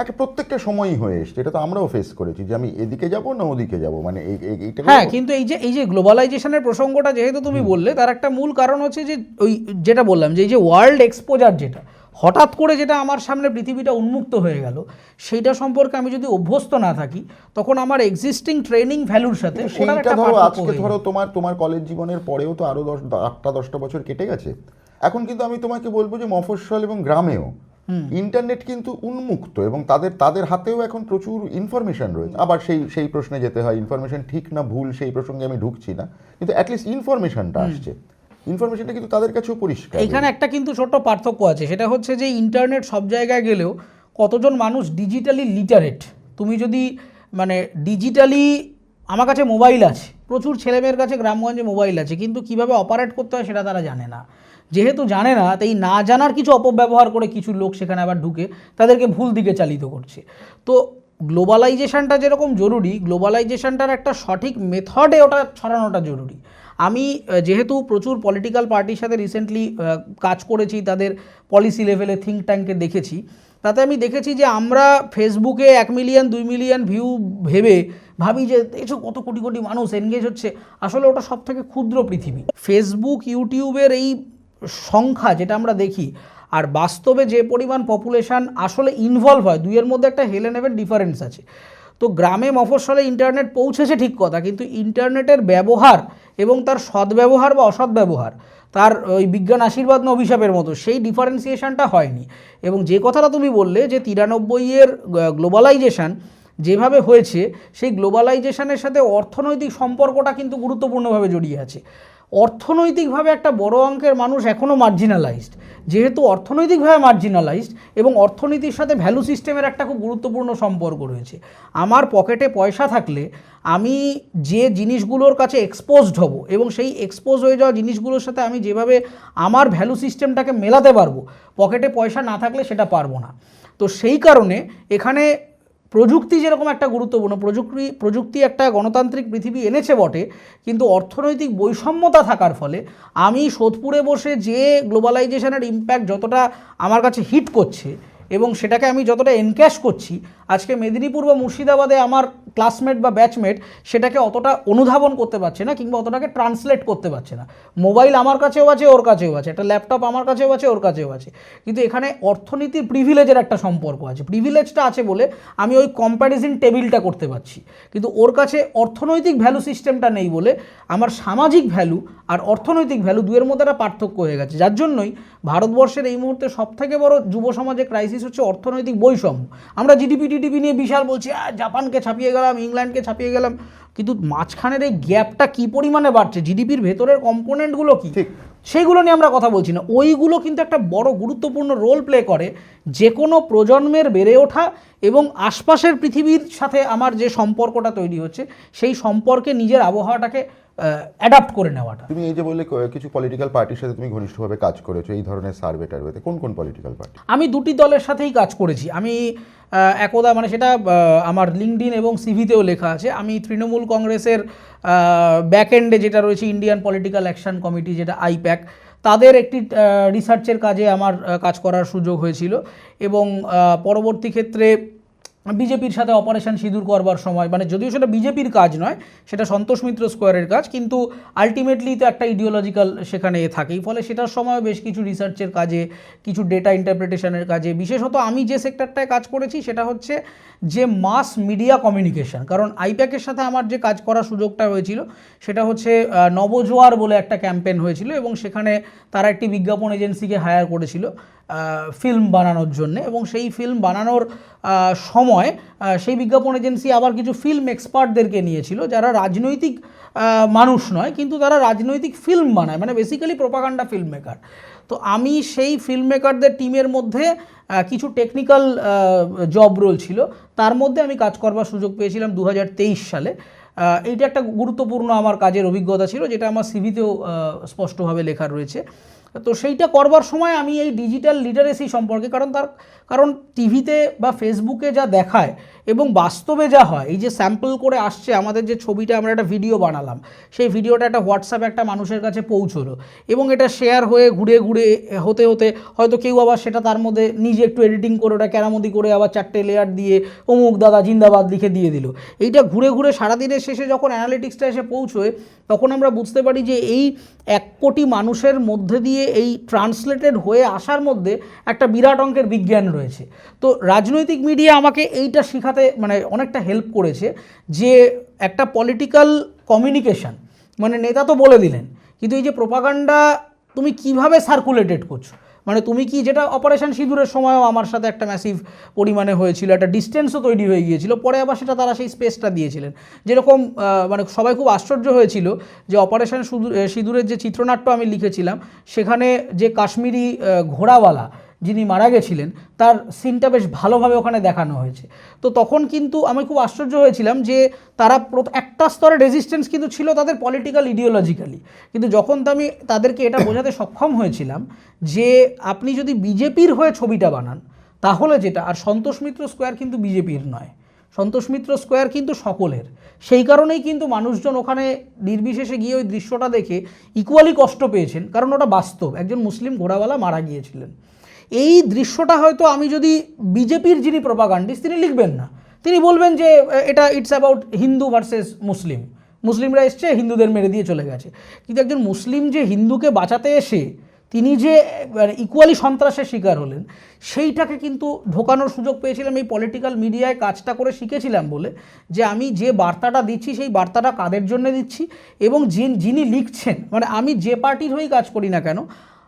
একটা প্রত্যেকটা সময়ই হয়ে এসছে, এটা তো আমরাও ফেস করেছি যে আমি এদিকে যাব না ওদিকে যাব, মানে এইটা হ্যাঁ, কিন্তু এই যে গ্লোবালাইজেশনের প্রসঙ্গটা যেহেতু তুমি বললে, তার একটা মূল কারণ হচ্ছে যে ওই যেটা বললাম যে এই যে ওয়ার্ল্ড এক্সপোজার, যেটা হঠাৎ করে যেটা আমার সামনে পৃথিবীটা উন্মুক্ত হয়ে গেল, সেইটা সম্পর্কে আমি যদি অভ্যস্ত না থাকি, তখন আমার এক্সিস্টিং ট্রেনিং ভ্যালুর সাথে ওটার সেইটা একটা ধরো পার্থক্য আজকে হয়ে ধরো যায়। তোমার কলেজ জীবনের পরেও তো আরো 8টা-10টা বছর কেটে গেছে। এখন কিন্তু আমি তোমাকে বলবো যে মফস্বল এবং গ্রামেও ইন্টারনেট কিন্তু উন্মুক্ত, এবং তাদের হাতেও এখন প্রচুর ইনফরমেশন রয়েছে। আবার সেই প্রশ্নে যেতে হয়, ইনফরমেশন ঠিক না ভুল সেই প্রসঙ্গে আমি ঢুকছি না, কিন্তু অ্যাটলিস্ট ইনফরমেশনটা আসছে, ইনফরমেশনটা কিন্তু তাদের কাছেও পরিষ্কার। এইখানে একটা কিন্তু ছোট্ট পার্থক্য আছে, সেটা হচ্ছে যে ইন্টারনেট সব জায়গায় গেলেও কতজন মানুষ ডিজিটালি লিটারেট। তুমি যদি মানে ডিজিটালি, আমার কাছে মোবাইল আছে, প্রচুর ছেলেমেয়ের কাছে গ্রামগঞ্জে মোবাইল আছে, কিন্তু কিভাবে অপারেট করতে হয় সেটা তারা জানে না। যেহেতু জানে না, তাই না জানার কিছু অপব্যবহার করে কিছু লোক সেখানে আবার ঢুকে তাদেরকে ভুল দিকে চালিত করছে। তো গ্লোবালাইজেশনটা যেরকম জরুরি, গ্লোবালাইজেশনটার একটা সঠিক মেথডে ওটা ছড়ানোটা জরুরি। আমি যেহেতু প্রচুর পলিটিক্যাল পার্টির সাথে রিসেন্টলি কাজ করেছি, তাদের পলিসি লেভেলে থিঙ্ক ট্যাঙ্কে দেখেছি, তাতে আমি দেখেছি যে আমরা ফেসবুকে 1 মিলিয়ন 2 মিলিয়ন ভিউ ভাবি যে এসব কত কোটি কোটি মানুষ এনগেজ হচ্ছে, আসলে ওটা সব থেকে ক্ষুদ্র পৃথিবী। ফেসবুক ইউটিউবের এই সংখ্যা যেটা আমরা দেখি, আর বাস্তবে যে পরিমাণ পপুলেশন আসলে ইনভলভ হয়, দুইয়ের মধ্যে একটা হেলেন হেভেন ডিফারেন্স আছে। তো গ্রামে মফস্বলে ইন্টারনেট পৌঁছেছে ঠিক কথা, কিন্তু ইন্টারনেটের ব্যবহার এবং তার সদ্ব্যবহার বা অসদ্ব্যবহার, তার ওই বিজ্ঞান আশীর্বাদ না অভিশাপের মতো সেই ডিফারেন্সিয়েশনটা হয়নি। এবং যে কথাটা তুমি বললে যে 93-এর গ্লোবালাইজেশন যেভাবে হয়েছে, সেই গ্লোবালাইজেশনের সাথে অর্থনৈতিক সম্পর্কটা কিন্তু গুরুত্বপূর্ণভাবে জড়িয়ে আছে। অর্থনৈতিকভাবে একটা বড় অঙ্কের মানুষ এখনও মার্জিনালাইজড। যেহেতু অর্থনৈতিকভাবে মার্জিনালাইজড এবং অর্থনীতির সাথে ভ্যালু সিস্টেমের একটা খুব গুরুত্বপূর্ণ সম্পর্ক রয়েছে। আমার পকেটে পয়সা থাকলে আমি যে জিনিসগুলোর কাছে এক্সপোজড হব এবং সেই এক্সপোজ হয়ে যাওয়া জিনিসগুলোর সাথে আমি যেভাবে আমার ভ্যালু সিস্টেমটাকে মেলাতে পারবো, পকেটে পয়সা না থাকলে সেটা পারবো না। তো সেই কারণে এখানে প্রযুক্তি যেরকম একটা গুরুত্বপূর্ণ, প্রযুক্তি একটা গণতান্ত্রিক পৃথিবী এনেছে বটে, কিন্তু অর্থনৈতিক বৈষম্যতা থাকার ফলে আমি সোদপুরে বসে যে গ্লোবালাইজেশনের ইম্প্যাক্ট যতটা আমার কাছে হিট করছে এবং সেটাকে আমি যতটা এনক্যাশ করছি, আজকে মেদিনীপুর বা মুর্শিদাবাদে আমার ক্লাসমেট বা ব্যাচমেট সেটাকে অতটা অনুধাবন করতে পারছে না, কিংবা অতটাকে ট্রান্সলেট করতে পারছে না। মোবাইল আমার কাছেও আছে, ওর কাছেও আছে, একটা ল্যাপটপ আমার কাছেও আছে, ওর কাছেও আছে, কিন্তু এখানে অর্থনীতির প্রিভিলেজের একটা সম্পর্ক আছে। প্রিভিলেজটা আছে বলে আমি ওই কম্প্যারিজন টেবিলটা করতে পারছি, কিন্তু ওর কাছে অর্থনৈতিক ভ্যালু সিস্টেমটা নেই বলে আমার সামাজিক ভ্যালু আর অর্থনৈতিক ভ্যালু দুয়ের মধ্যে একটা পার্থক্য হয়ে গেছে। যার জন্যই ভারতবর্ষের এই মুহূর্তে সবথেকে বড় যুব সমাজে ক্রাইসিস হচ্ছে অর্থনৈতিক বৈষম্য। আমরা জিডিপি নিয়ে বিশাল বলছি, জাপানকে ছাপিয়ে গেলাম, ইংল্যান্ডকে ছাপিয়ে গেলাম, কিন্তু মাঝখানের এই গ্যাপটা কী পরিমাণে বাড়ছে, জিডিপির ভেতরের কম্পোনেন্টগুলো কী, সেইগুলো নিয়ে আমরা কথা বলছি না। ওইগুলো কিন্তু একটা বড় গুরুত্বপূর্ণ রোল প্লে করে যে কোনো প্রজন্মের বেড়ে ওঠা এবং আশপাশের পৃথিবীর সাথে আমার যে সম্পর্কটা তৈরি হচ্ছে, সেই সম্পর্কে নিজের আবহাওয়াটাকে অ্যাডাপ্ট করে নেওয়াটা। তুমি এই যে বললে কিছু পলিটিক্যাল পার্টির সাথে তুমি ঘনিষ্ঠভাবে কাজ করেছো এই ধরনের সার্ভে টার্ভেতে, কোন পলিটিক্যাল পার্টি? আমি দুটি দলের সাথেই কাজ করেছি। আমি একদা মানে সেটা আমার লিঙ্কডইন এবং সিভিতেও লেখা আছে, আমি তৃণমূল কংগ্রেসের ব্যাকএন্ডে যেটা রয়েছে ইন্ডিয়ান পলিটিক্যাল অ্যাকশন কমিটি, যেটা আইপ্যাক, তাদের একটি রিসার্চের কাজে আমার কাজ করার সুযোগ হয়েছিল। এবং পরবর্তী ক্ষেত্রে বিজেপির সাথে অপারেশন সিঁদুর করবার সময়, মানে যদিও সেটা বিজেপির কাজ নয়, সেটা সন্তোষ মিত্র স্কোয়ারের কাজ, কিন্তু আলটিমেটলি তো একটা ইডিওলজিক্যাল সেখানে থাকেই, ফলে সেটার সময় বেশ কিছু রিসার্চের কাজে, কিছু ডেটা ইন্টারপ্রিটেশনের কাজে, বিশেষত আমি যে সেক্টরটায় কাজ করেছি সেটা হচ্ছে যে মাস মিডিয়া কমিউনিকেশন। কারণ আইপ্যাকের সাথে আমার যে কাজ করার সুযোগটা হয়েছিল সেটা হচ্ছে নবজোয়ার বলে একটা ক্যাম্পেইন হয়েছিল, এবং সেখানে তারা একটি বিজ্ঞাপন এজেন্সিকে হায়ার করেছিল ফিল্ম বানানোর জন্য, এবং সেই ফিল্ম বানানোর সময় সেই বিজ্ঞাপন এজেন্সি আবার কিছু ফিল্ম এক্সপার্টদেরকে নিয়েছিল, যারা রাজনৈতিক মানুষ নয়, কিন্তু তারা রাজনৈতিক ফিল্ম বানায়, মানে বেসিক্যালি প্রোপাগান্ডা ফিল্ম মেকার। তো আমি সেই ফিল্ম মেকারদের টিমের মধ্যে কিছু টেকনিক্যাল জব রোল ছিল, তার মধ্যে আমি কাজ করবার সুযোগ পেয়েছিলাম 2023 সালে। এইটা একটা গুরুত্বপূর্ণ আমার কাজের অভিজ্ঞতা ছিল, যেটা আমার সিভিতেও স্পষ্টভাবে লেখা রয়েছে। তো সেইটা করবার সময় আমি এই ডিজিটাল লিটারেসি সম্পর্কে, কারণ টিভিতে বা ফেসবুকে যা দেখায় এবং বাস্তবে যা হয়, এই যে স্যাম্পল করে আসছে আমাদের যে ছবিটা, আমরা একটা ভিডিও বানালাম, সেই ভিডিওটা একটা হোয়াটসঅ্যাপে একটা মানুষের কাছে পৌঁছলো এবং এটা শেয়ার হয়ে ঘুরে ঘুরে হতে হতে হয়তো কেউ আবার সেটা তার মধ্যে নিজে একটু এডিটিং করে ওটা কেরামতি করে আবার 4টে লেয়ার দিয়ে অমুক দাদা জিন্দাবাদ লিখে দিয়ে দিল। এইটা ঘুরে ঘুরে সারাদিনের শেষে যখন অ্যানালিটিক্সটা এসে পৌঁছয় তখন আমরা বুঝতে পারি যে এই 1 কোটি মানুষের মধ্যে দিয়ে এই ট্রান্সলেটেড হয়ে আসার মধ্যে একটা বিরাট অঙ্কের বিজ্ঞান রয়েছে। তো রাজনৈতিক মিডিয়া আমাকে এইটা শেখাতে মানে অনেকটা হেল্প করেছে যে একটা পলিটিক্যাল কমিউনিকেশন, মানে নেতা তো বলে দিলেন, কিন্তু এই যে প্রোপাগান্ডা তুমি কিভাবে সার্কুলেটেড করছো, মানে তুমি কি, যেটা অপারেশন সিঁদুরের সময়ও আমার সাথে একটা ম্যাসিভ পরিমাণে হয়েছিল, একটা ডিস্টেন্সও তৈরি হয়ে গিয়েছিল, পরে আবার সেটা তারা সেই স্পেসটা দিয়েছিলেন। যেরকম মানে সবাই খুব আশ্চর্য হয়েছিল যে অপারেশন সিঁদুরের যে চিত্রনাট্য আমি লিখেছিলাম সেখানে যে কাশ্মীরি ঘোড়াওয়ালা যিনি মারা গেছিলেন তার সিনটা বেশ ভালোভাবে ওখানে দেখানো হয়েছে। তো তখন কিন্তু আমি খুব আশ্চর্য হয়েছিলাম যে তারা একটা স্তরে রেজিস্ট্যান্স কিন্তু ছিল তাদের পলিটিক্যাল ইডিওলজিক্যালি, কিন্তু যখন আমি তাদেরকে এটা বোঝাতে সক্ষম হয়েছিলাম যে আপনি যদি বিজেপির হয়ে ছবিটা বানান তাহলে যেটা, আর সন্তোষ মিত্র স্কোয়ার কিন্তু বিজেপির নয়, সন্তোষ মিত্র স্কোয়ার কিন্তু সকলের, সেই কারণেই কিন্তু মানুষজন ওখানে নির্বিশেষে গিয়ে ওই দৃশ্যটা দেখে ইকুয়ালি কষ্ট পেয়েছেন, কারণ ওটা বাস্তব, একজন মুসলিম ঘোড়াওয়ালা মারা গিয়েছিলেন। এই দৃশ্যটা হয়তো আমি যদি বিজেপির যিনি প্রোপাগান্ডিস্ট তিনি লিখবেন না, তিনি বলবেন যে এটা ইটস অ্যাবাউট হিন্দু ভার্সেস মুসলিম, মুসলিমরা এসছে হিন্দুদের মেরে দিয়ে চলে গেছে। কিন্তু একজন মুসলিম যে হিন্দুকে বাঁচাতে এসে তিনি যে ইকুয়ালি সন্ত্রাসের শিকার হলেন, সেইটাকে কিন্তু ঢোকানোর সুযোগ পেয়েছিলাম এই পলিটিক্যাল মিডিয়ায় কাজটা করে শিখেছিলাম বলে, যে আমি যে বার্তাটা দিচ্ছি সেই বার্তাটা কাদের জন্য দিচ্ছি এবং যিনি লিখছেন, মানে আমি যে পার্টির হয়েই কাজ করি না কেন,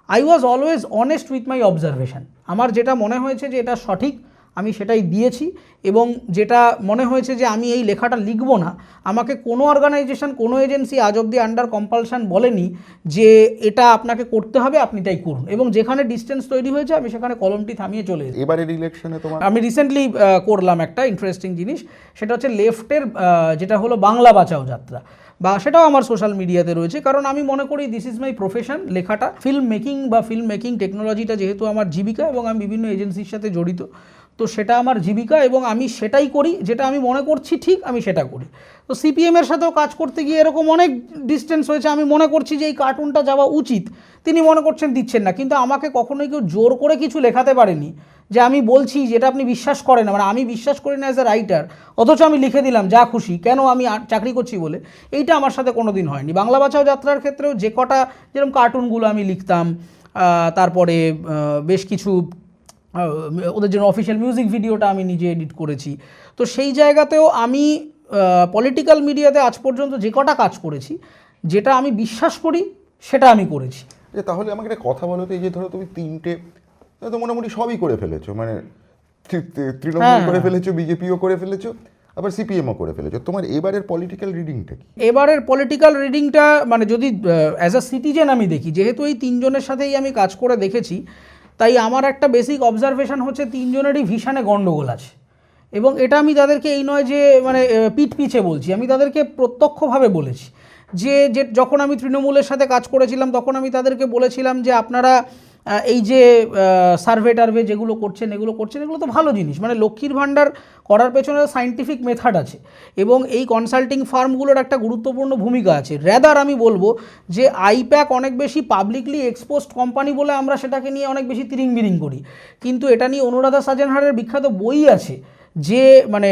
I was always honest with my observation. আমার যেটা মনে হয়েছে যে এটা সঠিক আমি সেটাই দিয়েছি, এবং যেটা মনে হয়েছে যে আমি এই লেখাটা লিখব না, আমাকে কোনো অর্গানাইজেশন কোনো এজেন্সি আজ অব্দি আন্ডার কম্পালশন বলেনি যে এটা আপনাকে করতে হবে আপনি তাই করুন, এবং যেখানে ডিস্টেন্স তৈরি হয়েছে আমি সেখানে কলমটি থামিয়ে চলে এসেছি। এবারের ইলেকশনে তোমার, আমি রিসেন্টলি করলাম একটা ইন্টারেস্টিং জিনিস, সেটা হচ্ছে লেফটের যেটা হলো বাংলা বাঁচাও যাত্রা, বা সেটাও আমার সোশ্যাল মিডিয়াতে রয়েছে, কারণ আমি মনে করি দিস ইজ মাই প্রফেশন, লেখাটা ফিল্ম মেকিং বা ফিল্ম মেকিং টেকনোলজিটা যেহেতু আমার জীবিকা এবং আমি বিভিন্ন এজেন্সির সাথে জড়িত, তো সেটা আমার জীবিকা এবং আমি সেটাই করি, যেটা আমি মনে করছি ঠিক আমি সেটা করি। তো সিপিএমের সাথেও কাজ করতে গিয়ে এরকম অনেক ডিস্টেন্স হয়েছে, আমি মনে করছি যে এই কার্টুনটা যাওয়া উচিত, তিনি মনে করছেন দিচ্ছেন না, কিন্তু আমাকে কখনোই কেউ জোর করে কিছু লেখাতে পারেনি যে আমি বলছি যেটা আপনি বিশ্বাস করেন না, মানে আমি বিশ্বাস করি না অ্যাজ এ রাইটার, অথচ আমি লিখে দিলাম যা খুশি, কেন আমি চাকরি করছি বলে, এইটা আমার সাথে কোনো দিন হয়নি। বাংলা বাঁচাও যাত্রার ক্ষেত্রেও যে কটা যেরকম কার্টুনগুলো আমি লিখতাম, তারপরে বেশ কিছু ওদের জন্য অফিসিয়াল মিউজিক ভিডিওটা আমি নিজে এডিট করেছি, তো সেই জায়গাতেও আমি পলিটিক্যাল মিডিয়াতে আজ পর্যন্ত যে কটা কাজ করেছি যেটা আমি বিশ্বাস করি সেটা আমি করেছি। যে তাহলে আমাকে একটা কথা বলো তো, এই যে ধরো তুমি 3টে তো মোটামুটি সবই করে ফেলেছো, মানে তৃণমূল করে ফেলেছো, বিজেপিও করে ফেলেছো, আবার সিপিএমও করে ফেলেছো, তোমার এবারের পলিটিক্যাল রিডিংটা কি? এবারের পলিটিক্যাল রিডিংটা মানে যদি অ্যাজ আ সিটিজেন আমি দেখি, যেহেতু এই 3 জনের সাথেই আমি কাজ করে দেখেছি, তাই আমার একটা বেসিক অবজারভেশন হচ্ছে 3 জনেরই ভিশনে গণ্ডগোল আছে, এবং এটা আমি তাদেরকে এই নয় যে মানে পিঠ পিছে বলছি, আমি তাদেরকে প্রত্যক্ষভাবে বলেছি যে যখন আমি তৃণমূলের সাথে কাজ করেছিলাম তখন আমি তাদেরকে বলেছিলাম যে আপনারা এই যে সার্ভে টার্ভে যেগুলো করছেন এগুলো তো ভালো জিনিস, মানে লক্ষ্মীর ভাণ্ডার করার পেছনে সায়েন্টিফিক মেথড আছে এবং এই কনসাল্টিং ফার্মগুলোর একটা গুরুত্বপূর্ণ ভূমিকা আছে। রেদার আমি বলবো যে আইপ্যাক অনেক বেশি পাবলিকলি এক্সপোজড কোম্পানি বলে আমরা সেটাকে নিয়ে অনেক বেশি তিরিংবিরিং করি, কিন্তু এটা নিয়ে অনুরাধা সাজনহারের বিখ্যাত বই আছে যে মানে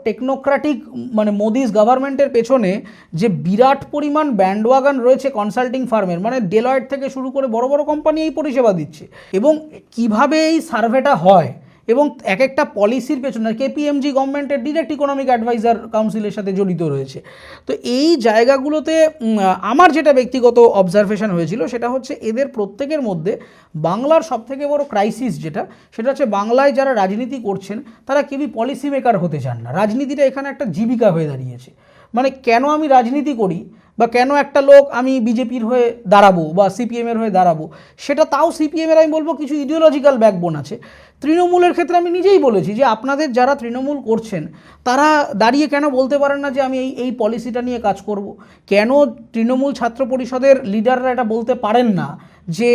টেকনোক্র্যাটিক মানে মোদিস গভর্নমেন্টের পেছনে যে বিরাট পরিমাণ ব্যান্ডওয়াগান রয়েছে কনসাল্টিং ফার্মের, মানে ডেলয়েট থেকে শুরু করে বড় বড় কোম্পানি এই পরিষেবা দিচ্ছে, এবং কিভাবে এই সার্ভেটা হয় এবং এক একটা পলিসির পেছনে কেপিএমজি গভর্নমেন্টের ডিরেক্ট ইকোনমিক অ্যাডভাইজার কাউন্সিলের সাথে জড়িত রয়েছে। তো এই জায়গাগুলোতে আমার যেটা ব্যক্তিগত অবজারভেশন হয়েছিল সেটা হচ্ছে এদের প্রত্যেকের মধ্যে বাংলার সবথেকে বড় ক্রাইসিস সেটা হচ্ছে বাংলায় যারা রাজনীতি করছেন তারা কেউই পলিসি মেকার হতে চান না, রাজনীতিটা এখানে একটা জীবিকা হয়ে দাঁড়িয়েছে। মানে কেন আমি রাজনীতি করি, বা কেন একটা লোক আমি বিজেপির হয়ে দাঁড়াবো বা সিপিএমের হয়ে দাঁড়াবো, সেটা তাও সিপিএমের আমি বলবো কিছু ইডিওলজিক্যাল ব্যাকবোন আছে। তৃণমূলের ক্ষেত্রে আমি নিজেই বলেছি যে আপনাদের যারা তৃণমূল করছেন তারা দাঁড়িয়ে কেন বলতে পারেন না যে আমি এই পলিসিটা নিয়ে কাজ করব? কেন তৃণমূল ছাত্র পরিষদের লিডাররা এটা বলতে পারেন না যে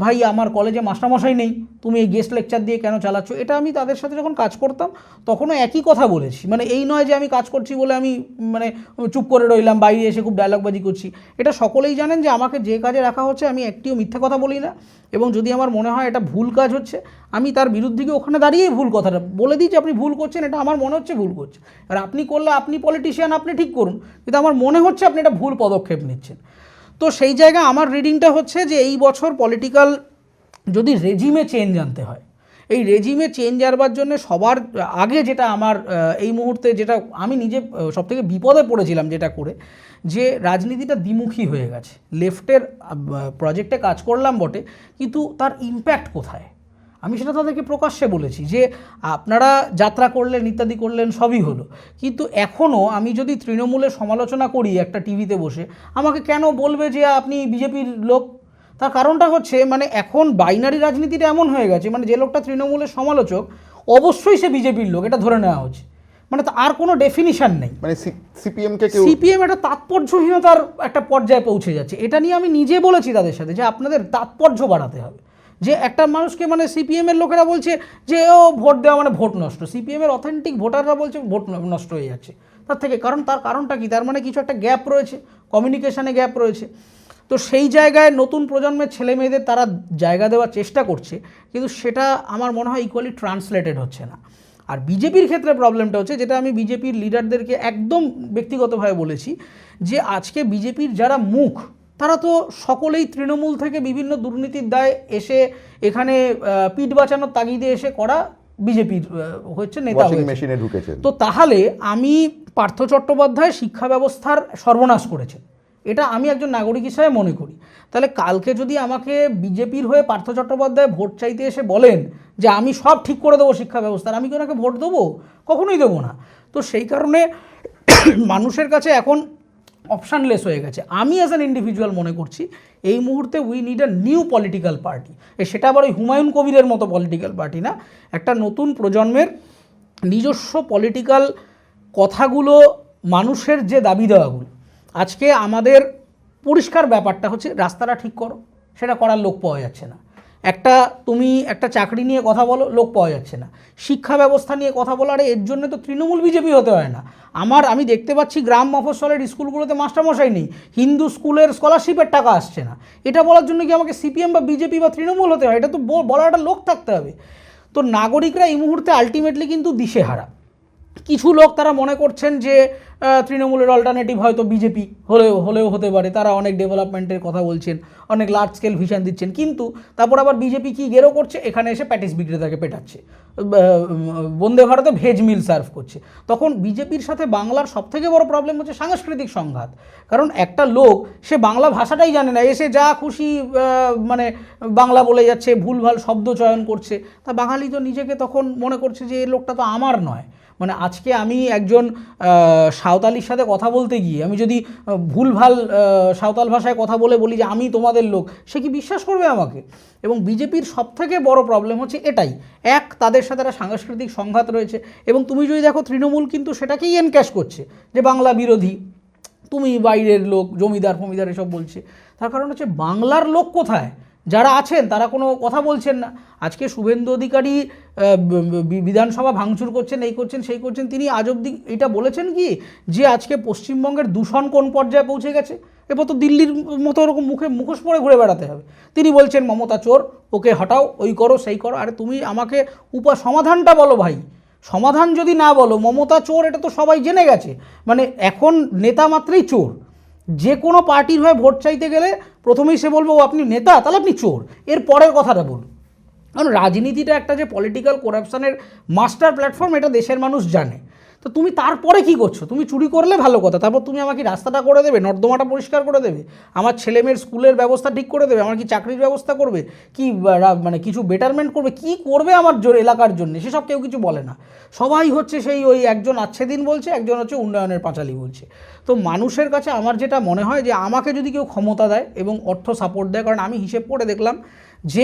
ভাই আমার কলেজে মাস্টারমশাই নেই, তুমি এই গেস্ট লেকচার দিয়ে কেন চালাচ্ছ? এটা আমি তাদের সাথে যখন কাজ করতাম তখনও একই কথা বলেছি। মানে এই নয় যে আমি কাজ করছি বলে আমি মানে চুপ করে রইলাম, বাইরে এসে খুব ডায়লগবাজি করছি। এটা সকলেই জানেন যে আমাকে যে কাজে রাখা হচ্ছে আমি একটিও মিথ্যা কথা বলি না, এবং যদি আমার মনে হয় এটা ভুল কাজ হচ্ছে আমি তার বিরুদ্ধে গিয়ে ওখানে দাঁড়িয়েই ভুল কথাটা বলে দিই যে আপনি ভুল করছেন, এটা আমার মনে হচ্ছে ভুল করছেন। আর আপনি করলে আপনি পলিটিশিয়ান, আপনি ঠিক করুন, কিন্তু আমার মনে হচ্ছে আপনি এটা ভুল পদক্ষেপ নিচ্ছেন। তো সেই জায়গায় আমার রিডিংটা হচ্ছে যে এই বছর পলিটিক্যাল যদি রেজিমে চেঞ্জ আনতে হয়, এই রেজিমে চেঞ্জ আনবার জন্য সবার আগে যেটা আমার এই মুহূর্তে যেটা আমি নিজে সবথেকে বিপদে পড়েছিলাম যেটা করে, যে রাজনীতিটা দ্বিমুখী হয়ে গেছে। লেফটের প্রজেক্টে কাজ করলাম বটে, কিন্তু তার ইম্প্যাক্ট কোথায় আমি সেটা তাদেরকে প্রকাশ্যে বলেছি যে আপনারা যাত্রা করলেন, ইত্যাদি করলেন, সবই হলো, কিন্তু এখনও আমি যদি তৃণমূলের সমালোচনা করি একটা টিভিতে বসে, আমাকে কেন বলবে যে আপনি বিজেপির লোক? তার কারণটা হচ্ছে মানে এখন বাইনারি রাজনীতিটা এমন হয়ে গেছে, মানে যে লোকটা তৃণমূলের সমালোচক অবশ্যই সে বিজেপির লোক, এটা ধরে নেওয়া হচ্ছে। মানে আর কোনো ডেফিনিশন নেই। মানে সিপিএমকে কেউ সিপিএম একটা তাৎপর্যহীনতার একটা পর্যায়ে পৌঁছে যাচ্ছে। এটা নিয়ে আমি নিজে বলেছি তাদের সাথে যে আপনাদের তাৎপর্য বাড়াতে হবে। যে একটা মানুষকে মানে সিপিএমের লোকেরা বলছে যে ও ভোট দেওয়া মানে ভোট নষ্ট, সিপিএমের অথেন্টিক ভোটাররা বলছে ভোট নষ্ট হয়ে যাচ্ছে তার থেকে। তার কারণটা কি? তার মানে কিছু একটা গ্যাপ রয়েছে, কমিউনিকেশানে গ্যাপ রয়েছে। তো সেই জায়গায় নতুন প্রজন্মের ছেলে মেয়েদের তারা জায়গা দেওয়ার চেষ্টা করছে, কিন্তু সেটা আমার মনে হয় ইকুয়ালি ট্রান্সলেটেড হচ্ছে না। আর বিজেপির ক্ষেত্রে প্রবলেমটা হচ্ছে, যেটা আমি বিজেপির লিডারদেরকে একদম ব্যক্তিগতভাবে বলেছি, যে আজকে বিজেপির যারা মুখ তারা তো সকলেই তৃণমূল থেকে বিভিন্ন দুর্নীতির দায় এসে এখানে পিঠ বাঁচানোর তাগিদে এসে করা বিজেপির হচ্ছে নেতা মেশিনে ঢুকেছেন। তো তাহলে আমি পার্থ চট্টোপাধ্যায় শিক্ষা ব্যবস্থার সর্বনাশ করেছেন, এটা আমি একজন নাগরিক হিসাবে মনে করি। তাহলে কালকে যদি আমাকে বিজেপির হয়ে পার্থ চট্টোপাধ্যায় ভোট চাইতে এসে বলেন যে আমি সব ঠিক করে দেবো শিক্ষা ব্যবস্থার, আমি কি ওনাকে ভোট দেবো? কখনোই দেবো না। তো সেই কারণে মানুষের কাছে এখন অপশানলেস হয়ে গেছে। আমি অ্যাজ অ্যান ইন্ডিভিজুয়াল মনে করছি এই মুহূর্তে we need a new political party. সেটা আবার ওই হুমায়ুন কবিরের মতো পলিটিক্যাল পার্টি না, একটা নতুন প্রজন্মের নিজস্ব পলিটিক্যাল কথাগুলো, মানুষের যে দাবি দেওয়াগুলো। আজকে আমাদের পরিষ্কার ব্যাপারটা হচ্ছে রাস্তাটা ঠিক করো, সেটা করার লোক পাওয়া যাচ্ছে না। তুমি একটা চাকরি নিয়ে কথা বলো, লোক পাওয়া যাচ্ছে না। শিক্ষা ব্যবস্থা নিয়ে কথা বলো, আরে এর জন্য তো তৃণমূল বিজেপি হতে হয় না। আমি দেখতে পাচ্ছি গ্রাম মফস্বলের স্কুলগুলোতে মাস্টারমশাই নেই, হিন্দু স্কুলের স্কলারশিপের টাকা আসছে না। এটা বলার জন্য কি আমাকে সিপিএম বা বিজেপি বা তৃণমূল হতে হয়? এটা তো বলার একটা লোক থাকতে হবে। তো নাগরিকরা এই মুহূর্তে আলটিমেটলি কিন্তু দিশেহারা। কিছু লোক তারা মনে করছেন যে তৃণমূলের অল্টারনেটিভ হয়তো বিজেপি হলেও হতে পারে, তারা অনেক ডেভেলপমেন্টের কথা বলছেন, অনেক লার্জ স্কেল ভিশন দিচ্ছেন, কিন্তু তারপর আবার বিজেপি কি গেরো করছে, এখানে এসে প্যাটিস বিক্রেতাকে পেটাচ্ছে, বন্দে ভারতে ভেজ মিল সার্ভ করছে। তখন বিজেপির সাথে বাংলার সবথেকে বড় প্রবলেম হচ্ছে সাংস্কৃতিক সংঘাত। কারণ একটা লোক সে বাংলা ভাষাটাই জানে না, এসে যা খুশি মানে বাংলা বলে যাচ্ছে, ভুলভাল শব্দ চয়ন করছে, তা বাঙালি তো নিজেকে তখন মনে করছে যে এই লোকটা তো আমার নয়। মানে আজকে আমি একজন সাঁওতালির সাথে কথা বলতে গিয়ে আমি যদি ভুলভাল সাঁওতাল ভাষায় কথা বলি যে আমি তোমাদের লোক, সে কি বিশ্বাস করবে আমাকে? এবং বিজেপির সবথেকে বড় প্রবলেম হচ্ছে এটাই, তাদের সাথে একটা সাংস্কৃতিক সংঘাত রয়েছে। এবং তুমি যদি দেখো তৃণমূল কিন্তু সেটাকেই এনক্যাশ করছে যে বাংলা বিরোধী, তুমি বাইরের লোক, জমিদার ফমিদার এসব বলছে। তার কারণ হচ্ছে বাংলার লোক কোথায়? যারা আছেন তারা কোনো কথা বলছেন না। আজকে শুভেন্দু অধিকারী বিধানসভা ভাঙচুর করছেন, এই করছেন সেই করছেন, তিনি আজ অবধি এটা বলেছেন কি যে আজকে পশ্চিমবঙ্গের দূষণ কোন পর্যায়ে পৌঁছে গেছে? এবার তো দিল্লির মতো ওরকম মুখোশ পরে ঘুরে বেড়াতে হবে। তিনি বলছেন মমতা চোর, ওকে হটাও, ওই করো সেই করো। আরে তুমি আমাকে সমাধানটা বলো ভাই। সমাধান যদি না বলো, মমতা চোর এটা তো সবাই জেনে গেছে। মানে এখন নেতা মাত্রই চোর। যে কোনো পার্টির হয়ে ভোট চাইতে গেলে প্রথমেই সে বলবো ও আপনি নেতা, তাহলে আপনি চোর। এর পরের কথাটা বলুন। কারণ রাজনীতিটা একটা যে পলিটিক্যাল করাপশানের মাস্টার প্ল্যাটফর্ম, এটা দেশের মানুষ জানে। তো তুমি তারপরে কি করছো? তুমি চুরি করলে ভালো কথা, তারপর তুমি আমাকে রাস্তাটা করে দেবে, নর্দমাটা পরিষ্কার করে দেবে, আমার ছেলেমেয়ের স্কুলের ব্যবস্থা ঠিক করে দেবে, আমার কি চাকরির ব্যবস্থা করবে, কি মানে কিছু বেটারমেন্ট করবে, কি করবে আমার এলাকার জন্য, সেসব কেউ কিছু বলে না। সবাই হচ্ছে সেই ওই একজন আচ্ছে দিন বলছে, একজন হচ্ছে উন্নয়নের পাঁচালি বলছে। তো মানুষের কাছে আমার যেটা মনে হয় যে আমাকে যদি কেউ ক্ষমতা দেয় এবং অর্থ সাপোর্ট দেয়, কারণ আমি হিসেব করে দেখলাম যে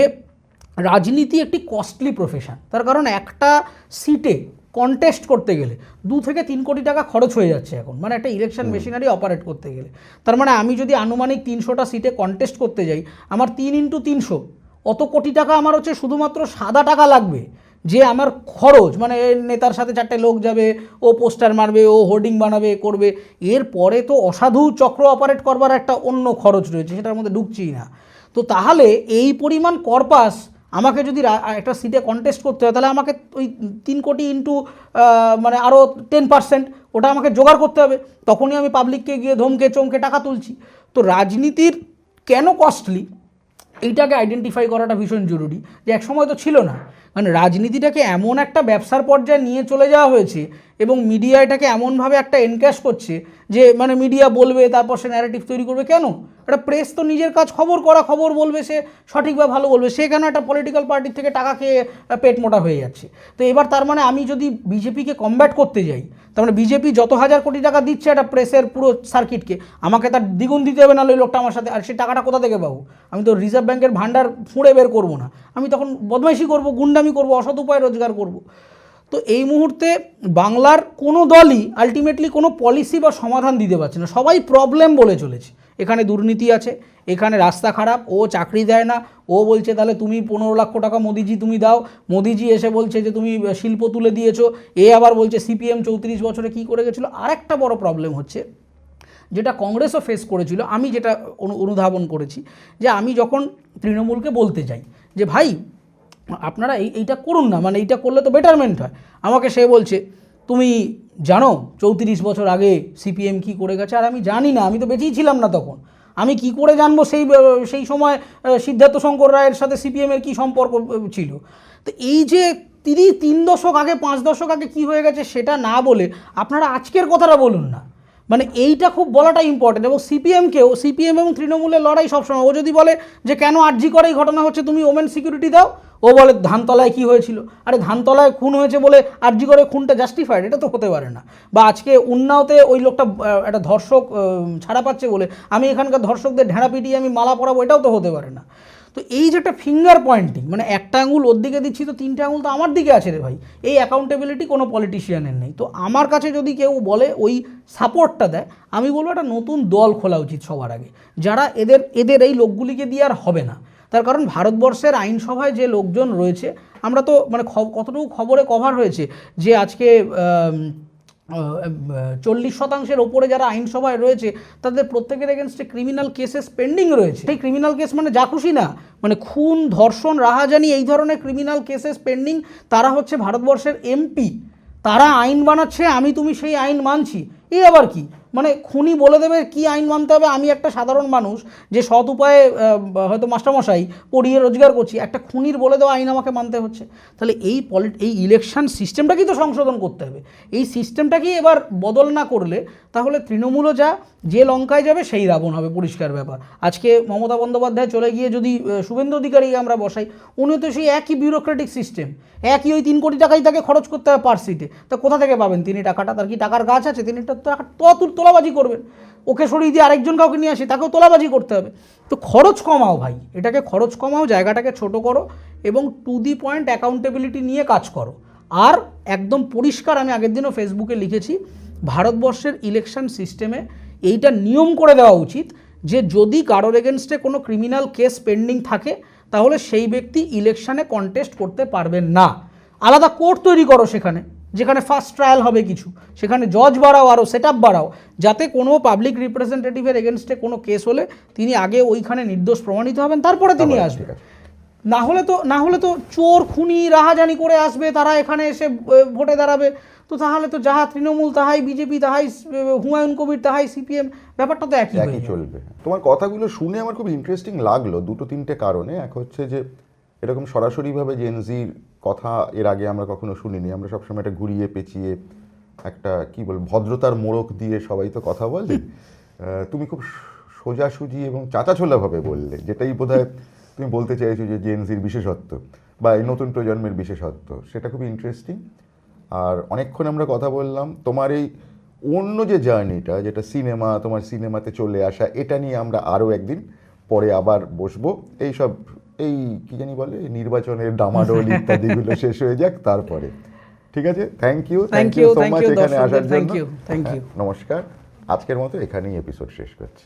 রাজনীতি একটি কস্টলি প্রফেশন। তার কারণ একটা সিটে কন্টেস্ট করতে গেলে 2 থেকে 3 কোটি টাকা খরচ হয়ে যাচ্ছে এখন, মানে একটা ইলেকশন মেশিনারি অপারেট করতে গেলে। তার মানে আমি যদি আনুমানিক 300টা সিটে কন্টেস্ট করতে যাই, আমার 3x300 অত কোটি টাকা আমার হচ্ছে শুধুমাত্র সাদা টাকা লাগবে, যে আমার খরচ, মানে নেতার সাথে 4টে লোক যাবে, ও পোস্টার মারবে, ও হোর্ডিং বানাবে, করবে। এরপরে তো অসাধু চক্র অপারেট করবার একটা অন্য খরচ রয়েছে, সেটার মধ্যে ঢুকছিই না। তো তাহলে এই পরিমাণ কর্পাস আমাকে যদি একটা সিটে কন্টেস্ট করতে হয়, তাহলে আমাকে ওই 3 কোটি ইন্টু মানে আরও 10% ওটা আমাকে জোগাড় করতে হবে। তখনই আমি পাবলিককে গিয়ে ধমকে চমকে টাকা তুলছি। তো রাজনীতির কেন কস্টলি, এইটাকে আইডেন্টিফাই করাটা ভীষণ জরুরি, যে একসময় তো ছিল না। মানে রাজনীতিটাকে এমন একটা ব্যবসার পর্যায়ে নিয়ে চলে যাওয়া হয়েছে এবং মিডিয়া এটাকে এমনভাবে একটা এনক্যাশ করছে যে মানে মিডিয়া বলবে, তারপর সে ন্যারেটিভ তৈরি করবে। কেন? একটা প্রেস তো নিজের কাজ খবর করা, খবর বলবে, সে সঠিক বা ভালো বলবে। সে কেন একটা পলিটিক্যাল পার্টির থেকে টাকা খেয়ে পেট মোটা হয়ে যাচ্ছে? তো এবার তার মানে আমি যদি বিজেপিকে কমব্যাট করতে যাই, তার মানে বিজেপি যত হাজার কোটি টাকা দিচ্ছে একটা প্রেসের পুরো সার্কিটকে, আমাকে তার দ্বিগুণ দিতে হবে, না ওই লোকটা আমার সাথে। আর সেই টাকাটা কোথা থেকে পাবো? আমি তো রিজার্ভ ব্যাংকের ভান্ডার ফুঁড়ে বের করবো না, আমি তখন বদমাইশি করবো, গুন্ডামি করবো, অসৎ উপায়ে রোজগার করব। তো এই মুহূর্তে বাংলার কোনো দলই আলটিমেটলি কোনো পলিসি বা সমাধান দিতে পারছে না, সবাই প্রবলেম বলে চলেছে। এখানে দুর্নীতি আছে, এখানে রাস্তা খারাপ, ও চাকরি দেয় না, ও বলছে তাহলে তুমি 15 লক্ষ টাকা মোদিজি তুমি দাও, মোদিজি এসে বলছে যে তুমি শিল্প তুলে দিয়েছো, এ আবার বলছে সিপিএম 34 বছরে কী করে গেছিলো। আরেকটা বড় প্রবলেম হচ্ছে, যেটা কংগ্রেসও ফেস করেছিল, আমি যেটা অনুধাবন করেছি, যে আমি যখন তৃণমূলকে বলতে যাই যে ভাই আপনারা এইটা করুন না, মানে এইটা করলে তো বেটারমেন্ট হয়, আমাকে সে বলছে তুমি জানো 34 বছর আগে সিপিএম কী করে গেছে? আর আমি জানি না, আমি তো বেঁচেই ছিলাম না তখন, আমি কি করে জানবো সেই সময় সিদ্ধার্থ শঙ্কর রায়ের সাথে সিপিএমের কী সম্পর্ক ছিল। তো এই যে 3 দশক আগে 5 দশক আগে কী হয়ে গেছে সেটা না বলে আপনারা আজকের কথাটা বলুন না, মানে এইটা খুব বলাটা ইম্পর্টেন্ট। এবং সিপিএম এবং তৃণমূলের লড়াই সবসময়, ও যদি বলে যে কেন আরজি করে এই ঘটনা হচ্ছে, তুমি ওমেন সিকিউরিটি দাও, ও বলে ধানতলায় কি হয়েছিল। আরে ধানতলায় খুন হয়েছে বলে আরজি করে খুনটা জাস্টিফাইড? এটা তো হতে পারে না। বা আজকে উন্নাওতে ওই লোকটা একটা ধর্ষক ছাড়া পাচ্ছে বলে আমি এখানকার ধর্ষকদের ঢেঁড়া পিটিয়ে আমি মালা পরাবো, এটাও তো হতে পারে না। তো এই যে একটা ফিঙ্গার পয়েন্টিং, মানে একটা আঙুল ওর দিকে দিচ্ছি তো 3টে আঙুল তো আমার দিকে আছে রে ভাই, এই অ্যাকাউন্টেবিলিটি কোনো পলিটিশিয়ানের নেই। তো আমার কাছে যদি কেউ বলে ওই সাপোর্টটা দেয়, আমি বলবো একটা নতুন দল খোলা উচিত সবার আগে, যারা এদের এই লোকগুলিকে দিয়ে আর হবে না। তার কারণ ভারতবর্ষের আইনসভায় যে লোকজন রয়েছে, আমরা তো মানে কতটুকু খবরে কভার হয়েছে যে আজকে 40% ওপরে যারা আইনসভায় রয়েছে তাদের প্রত্যেকের এগেনস্টে ক্রিমিনাল কেসেস পেন্ডিং রয়েছে। সেই ক্রিমিনাল কেস মানে যা খুশি না, মানে খুন, ধর্ষণ, রাহাজানি, এই ধরনের ক্রিমিনাল কেসেস পেন্ডিং। তারা হচ্ছে ভারতবর্ষের এমপি, তারা আইন বানাচ্ছে, আমি তুমি সেই আইন মানছি। এই আবার কি? মানে খুনি বলে দেবে কি আইন মানতে হবে, আমি একটা সাধারণ মানুষ যে সৎ উপায়ে হয়তো মাস্টারমশাই পড়িয়ে রোজগার করছি, একটা খুনির বলে দেওয়া আইন আমাকে মানতে হচ্ছে। তাহলে এই ইলেকশন সিস্টেমটাকেই তো সংশোধন করতে হবে। এই সিস্টেমটাকেই এবার বদল না করলে তাহলে তৃণমূলও যে লঙ্কায় যাবে সেই রাবণ হবে, পরিষ্কার ব্যাপার। আজকে মমতা বন্দ্যোপাধ্যায় চলে গিয়ে যদি শুভেন্দু অধিকারী আমরা বসাই, উনি তো সেই একই বিউরোক্রেটিক সিস্টেম, একই ওই 3 কোটি টাকাই তাকে খরচ করতে হবে পার সিটে। তা কোথা থেকে পাবেন তিনি টাকাটা? তার কি টাকার গাছ আছে? তিনি তোলাবাজি করবেন, ওকে সরিয়ে দিয়ে আরেকজন কাউকে নিয়ে আসে, তাকেও তোলাবাজি করতে হবে। তো খরচ কমাও ভাই, এটাকে খরচ কমাও, জায়গাটাকে ছোট করো এবং টু দি পয়েন্ট অ্যাকাউন্টেবিলিটি নিয়ে কাজ করো। আর একদম পরিষ্কার, আমি আগের দিনও ফেসবুকে লিখেছি, ভারতবর্ষের ইলেকশন সিস্টেমে এইটা নিয়ম করে দেওয়া উচিত যে যদি কারোর এগেনস্টে কোনো ক্রিমিনাল কেস পেন্ডিং থাকে তাহলে সেই ব্যক্তি ইলেকশানে কন্টেস্ট করতে পারবেন না। আলাদা কোর্ট তৈরি করো সেখানে, যেখানে ফার্স্ট ট্রায়াল হবে কিছু, সেখানে জজ বাড়াও, আরও সেট আপ বাড়াও, যাতে কোনো পাবলিক রিপ্রেজেন্টেটিভের এগেনস্টে কোনো কেস হলে তিনি আগে ওইখানে নির্দোষ প্রমাণিত হবেন, তারপরে তিনি আসবেন। না হলে তো চোর, খুনি, রাহাজানি করে আসবে, তারা এখানে এসে ভোটে দাঁড়াবে। তো তাহলে তো যাহা তৃণমূল তাহাই বিজেপি, তাহাই হুমায়ুন কবির, তাহাই সিপিএম, ব্যাপারটা তো একই চলবে। তোমার কথাগুলো শুনে আমার খুব ইন্টারেস্টিং লাগলো 2-3টে কারণে। এক হচ্ছে যে এরকম সরাসরিভাবে জেনজির কথা এর আগে আমরা কখনো শুনিনি, আমরা সবসময় এটা ঘুরিয়ে পেঁচিয়ে একটা কি বল ভদ্রতার মোড়ক দিয়ে সবাই তো কথা বলে, তুমি খুব সোজাসুজি এবং চাঁচাছোলাভাবে বললে, যেটাই বোধহয় তুমি বলতে চাইছো যে জেনজির বিশেষত্ব বা এই নতুন প্রজন্মের বিশেষত্ব, সেটা খুব ইন্টারেস্টিং। আর অনেকক্ষণ আমরা কথা বললাম তোমার এই অন্য যে জার্নিটা, যেটা সিনেমা, তোমার সিনেমাতে চলে আসা, এটা নিয়ে আমরা আরও একদিন পরে আবার বসবো। এইসব এই কি জানি বলে নির্বাচনের ডামাডোল ইত্যাদিগুলো শেষ হয়ে যাক তারপরে। ঠিক আছে, থ্যাংক ইউ সো মাচ এখানে আসার জন্য। Thank you. নমস্কার, আজকের মতো এখানেই এপিসোড শেষ করছি।